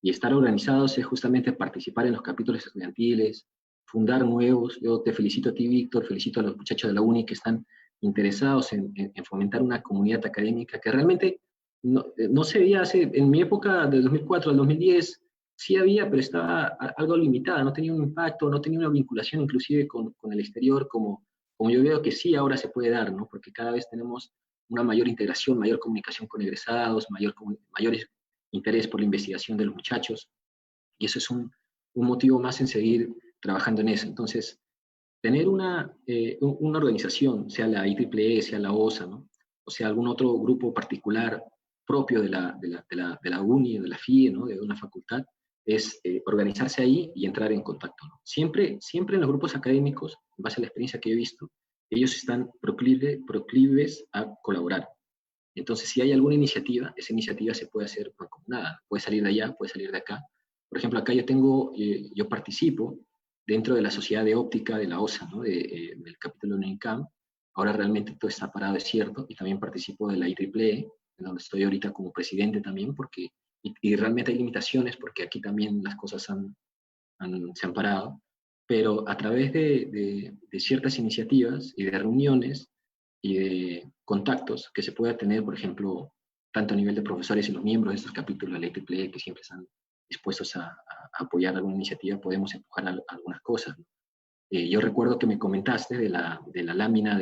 Y estar organizados es justamente participar en los capítulos estudiantiles, fundar nuevos. Yo te felicito a ti, Víctor, felicito a los muchachos de la UNI que están interesados en fomentar una comunidad académica que realmente no se veía en mi época, del 2004 al 2010, sí había, pero estaba algo limitada, no tenía un impacto, no tenía una vinculación inclusive con el exterior, como yo veo que sí ahora se puede dar, ¿no? Porque cada vez tenemos una mayor integración, mayor comunicación con egresados, mayores interés por la investigación de los muchachos, y eso es un motivo más en seguir trabajando en eso. Entonces, tener una organización, sea la IEEE, sea la OSA, ¿no? O sea algún otro grupo particular propio de la UNI, de la FIE, ¿no? De una facultad, es organizarse ahí y entrar en contacto, ¿no? Siempre en los grupos académicos, en base a la experiencia que he visto, ellos están proclives a colaborar. Entonces, si hay alguna iniciativa, esa iniciativa se puede hacer mancomunada, puede salir de allá, puede salir de acá. Por ejemplo, acá yo participo dentro de la Sociedad de Óptica de la OSA, ¿no? Del capítulo de UNICAM. Ahora realmente todo está parado, es cierto, y también participo de la IEEE, en donde estoy ahorita como presidente también, y realmente hay limitaciones, porque aquí también las cosas se han parado, pero a través de ciertas iniciativas y de reuniones y de contactos que se pueda tener, por ejemplo, tanto a nivel de profesores y los miembros de estos capítulos de la IEEE que siempre están dispuestos a apoyar alguna iniciativa, podemos empujar algunas cosas. Yo recuerdo que me comentaste de la lámina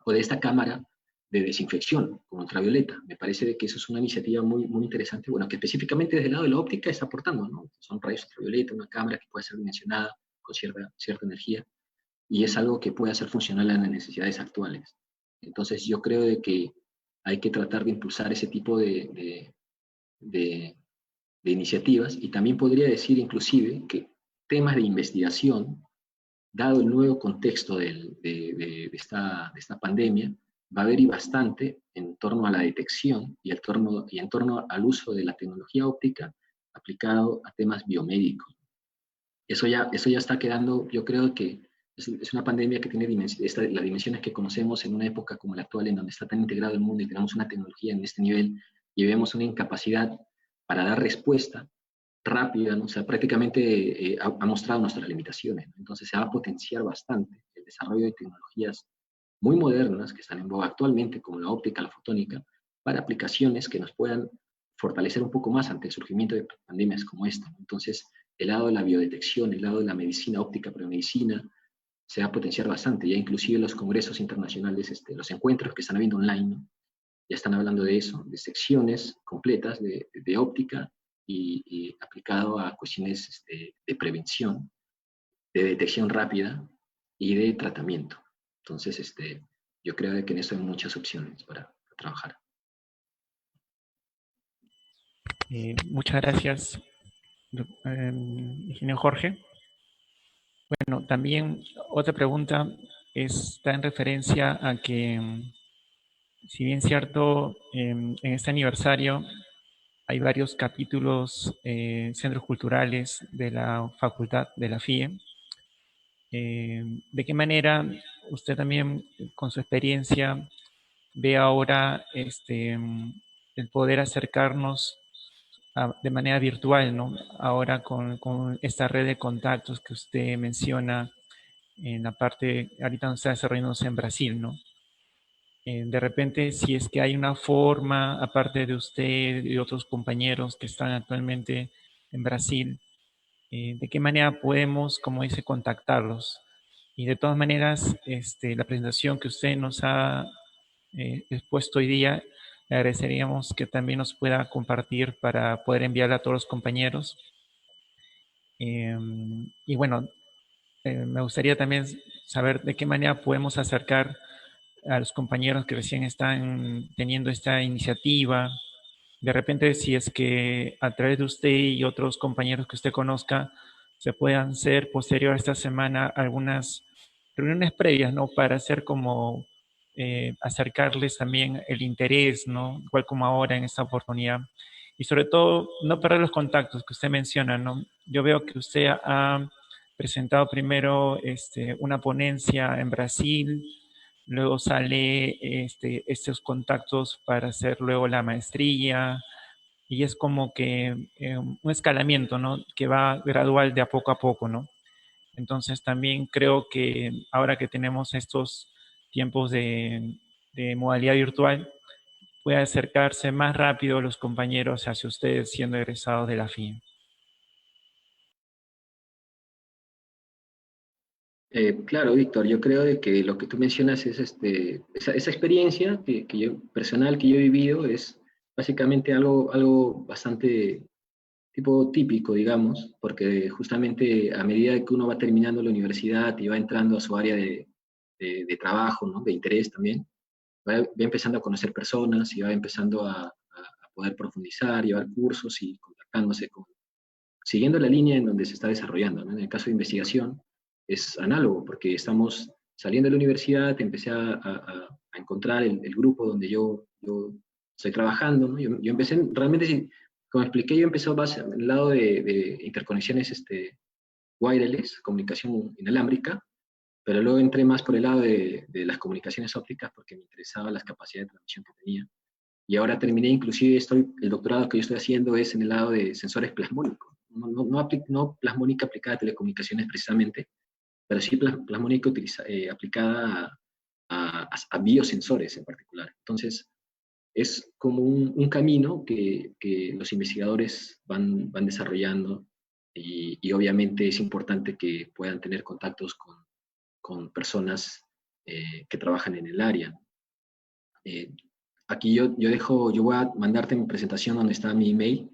o de esta cámara de desinfección con ultravioleta. Me parece que eso es una iniciativa muy, muy interesante, bueno, que específicamente desde el lado de la óptica está aportando, ¿no? Son rayos ultravioleta, una cámara que puede ser dimensionada con cierta energía, y es algo que puede hacer funcional en las necesidades actuales. Entonces yo creo de que hay que tratar de impulsar ese tipo de iniciativas, y también podría decir inclusive que temas de investigación, dado el nuevo contexto de esta pandemia, va a haber y bastante en torno a la detección y en torno al uso de la tecnología óptica aplicado a temas biomédicos. eso ya está quedando, yo creo que es una pandemia que tiene las dimensiones que conocemos en una época como la actual, en donde está tan integrado el mundo y tenemos una tecnología en este nivel, y vemos una incapacidad para dar respuesta rápida, ¿no? O sea, prácticamente ha mostrado nuestras limitaciones, ¿no? Entonces se va a potenciar bastante el desarrollo de tecnologías muy modernas que están en boga actualmente, como la óptica, la fotónica, para aplicaciones que nos puedan fortalecer un poco más ante el surgimiento de pandemias como esta, ¿no? Entonces, el lado de la biodetección, el lado de la medicina óptica, biomedicina, se va a potenciar bastante. Ya inclusive los congresos internacionales, los encuentros que están habiendo online, ¿no? Ya están hablando de eso, de secciones completas de óptica y aplicado a cuestiones de prevención, de detección rápida y de tratamiento. Entonces, yo creo que en eso hay muchas opciones para trabajar. Muchas gracias, ingeniero Jorge. Bueno, también otra pregunta está en referencia a que, si bien cierto, en este aniversario hay varios capítulos, centros culturales de la facultad de la FIE. ¿De qué manera usted también, con su experiencia, ve ahora el poder acercarnos de manera virtual, ¿no? Ahora con esta red de contactos que usted menciona en la parte, ahorita no está desarrollándose en Brasil, ¿no? De repente, si es que hay una forma, aparte de usted y otros compañeros que están actualmente en Brasil, ¿de qué manera podemos, como dice, contactarlos? Y de todas maneras, la presentación que usted nos ha expuesto hoy día, le agradeceríamos que también nos pueda compartir para poder enviarla a todos los compañeros. Y bueno, me gustaría también saber de qué manera podemos acercar a los compañeros que recién están teniendo esta iniciativa. De repente, si es que a través de usted y otros compañeros que usted conozca, se puedan hacer posterior a esta semana algunas reuniones previas, ¿no? Para hacer como acercarles también el interés, ¿no? Igual como ahora en esta oportunidad. Y sobre todo, no perder los contactos que usted menciona, ¿no? Yo veo que usted ha presentado primero una ponencia en Brasil, luego sale estos contactos para hacer luego la maestría, y es como que un escalamiento, ¿no? Que va gradual de a poco, ¿no? Entonces también creo que ahora que tenemos estos tiempos de modalidad virtual, puede acercarse más rápido los compañeros hacia ustedes siendo egresados de la FIE. Claro, Víctor, yo creo de que lo que tú mencionas es esa experiencia personal que yo he vivido es básicamente algo bastante tipo típico, digamos, porque justamente a medida que uno va terminando la universidad y va entrando a su área de trabajo, ¿no? De interés también, va empezando a conocer personas y va empezando a poder profundizar, llevar cursos y contactándose siguiendo la línea en donde se está desarrollando, ¿no? En el caso de investigación es análogo, porque estamos saliendo de la universidad, empecé a encontrar el grupo donde yo estoy trabajando, ¿no? Yo empecé, realmente, como expliqué, yo empecé más en el lado de interconexiones wireless, comunicación inalámbrica, pero luego entré más por el lado de las comunicaciones ópticas porque me interesaban las capacidades de transmisión que tenía. Y ahora terminé, inclusive el doctorado que yo estoy haciendo es en el lado de sensores plasmónicos. No plasmónica aplicada a telecomunicaciones precisamente, pero sí plasmónica aplicada a biosensores en particular. Entonces, es como un camino que los investigadores van desarrollando y obviamente es importante que puedan tener contactos con personas que trabajan en el área. Aquí yo voy a mandarte mi presentación donde está mi email.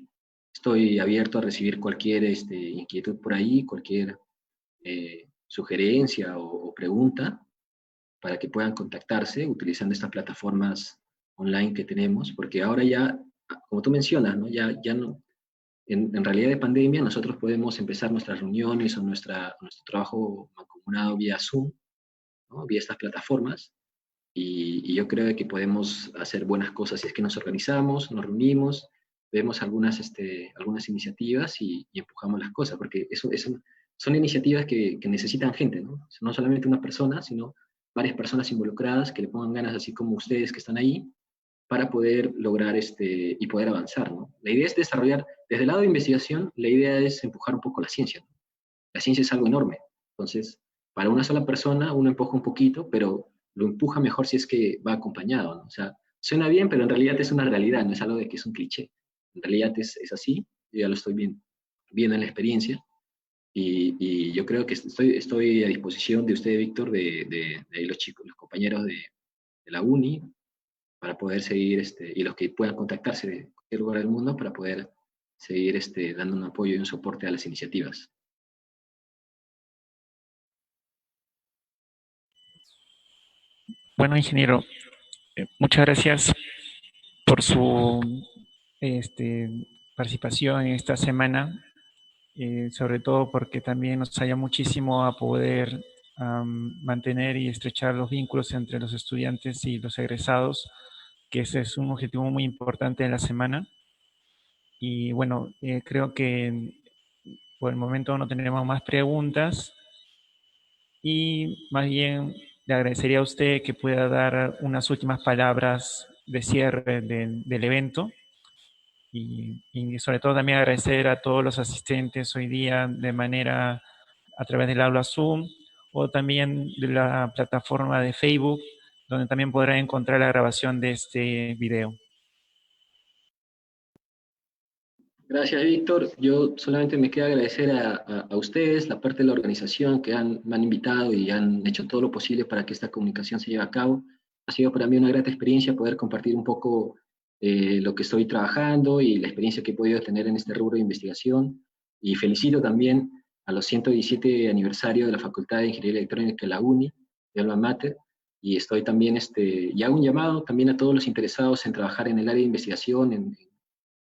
Estoy abierto a recibir cualquier inquietud por ahí, cualquier sugerencia o pregunta para que puedan contactarse utilizando estas plataformas online que tenemos, porque ahora ya, como tú mencionas, ¿no? Ya no, en realidad de pandemia nosotros podemos empezar nuestras reuniones o nuestro trabajo mancomunado vía Zoom, ¿no? Vía estas plataformas, y yo creo que podemos hacer buenas cosas si es que nos organizamos, nos reunimos, vemos algunas iniciativas y empujamos las cosas, porque eso son iniciativas que necesitan gente, ¿no? No solamente una persona, sino varias personas involucradas que le pongan ganas, así como ustedes que están ahí, para poder lograr y poder avanzar, ¿no? La idea es desarrollar, desde el lado de investigación, la idea es empujar un poco la ciencia, ¿no? La ciencia es algo enorme, entonces, para una sola persona uno empuja un poquito, pero lo empuja mejor si es que va acompañado, ¿no? O sea, suena bien, pero en realidad es una realidad, no es algo de que es un cliché. En realidad es así, yo ya lo estoy viendo en la experiencia, y yo creo que estoy a disposición de usted, Víctor, de los chicos, los compañeros de la uni, para poder seguir, y los que puedan contactarse de cualquier lugar del mundo para poder seguir dando un apoyo y un soporte a las iniciativas. Bueno, ingeniero, muchas gracias por su este, participación en esta semana, sobre todo porque también nos ayuda muchísimo a poder mantener y estrechar los vínculos entre los estudiantes y los egresados, que ese es un objetivo muy importante en la semana. Y bueno, creo que por el momento no tenemos más preguntas y más bien le agradecería a usted que pueda dar unas últimas palabras de cierre del evento y sobre todo también agradecer a todos los asistentes hoy día de manera a través del aula Zoom o también de la plataforma de Facebook, donde también podrán encontrar la grabación de este video. Gracias, Víctor. Yo solamente me queda agradecer a ustedes, la parte de la organización que me han invitado y han hecho todo lo posible para que esta comunicación se lleve a cabo. Ha sido para mí una grata experiencia poder compartir un poco lo que estoy trabajando y la experiencia que he podido tener en este rubro de investigación. Y felicito también a los 117 aniversario de la Facultad de Ingeniería Electrónica de la UNI, de Alma Mater, y estoy también, y hago un llamado también a todos los interesados en trabajar en el área de investigación,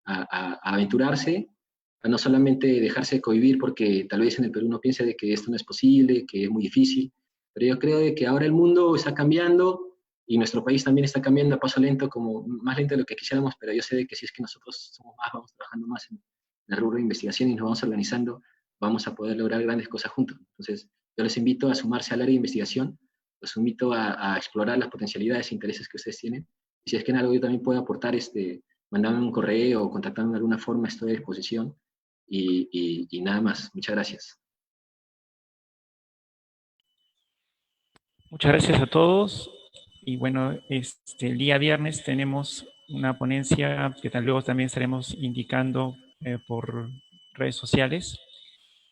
a aventurarse, a no solamente dejarse cohibir porque tal vez en el Perú uno piense de que esto no es posible, que es muy difícil, pero yo creo de que ahora el mundo está cambiando y nuestro país también está cambiando a paso lento, como más lento de lo que quisiéramos, pero yo sé de que si es que nosotros somos más, vamos trabajando más en el rubro de investigación y nos vamos organizando, vamos a poder lograr grandes cosas juntos. Entonces, yo les invito a sumarse al área de investigación, los invito a explorar las potencialidades e intereses que ustedes tienen, y si es que en algo yo también puedo aportar, mandame un correo o contactarme de alguna forma, estoy a disposición. Y nada más. Muchas gracias. Muchas gracias a todos. Y bueno, el día viernes tenemos una ponencia que luego también estaremos indicando por redes sociales.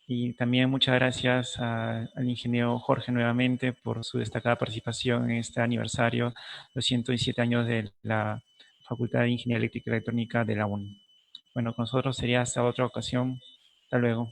Y también muchas gracias al ingeniero Jorge nuevamente por su destacada participación en este aniversario, los 117 años de la Facultad de Ingeniería Eléctrica y Electrónica de la UNI. Bueno, con nosotros sería hasta otra ocasión. Hasta luego.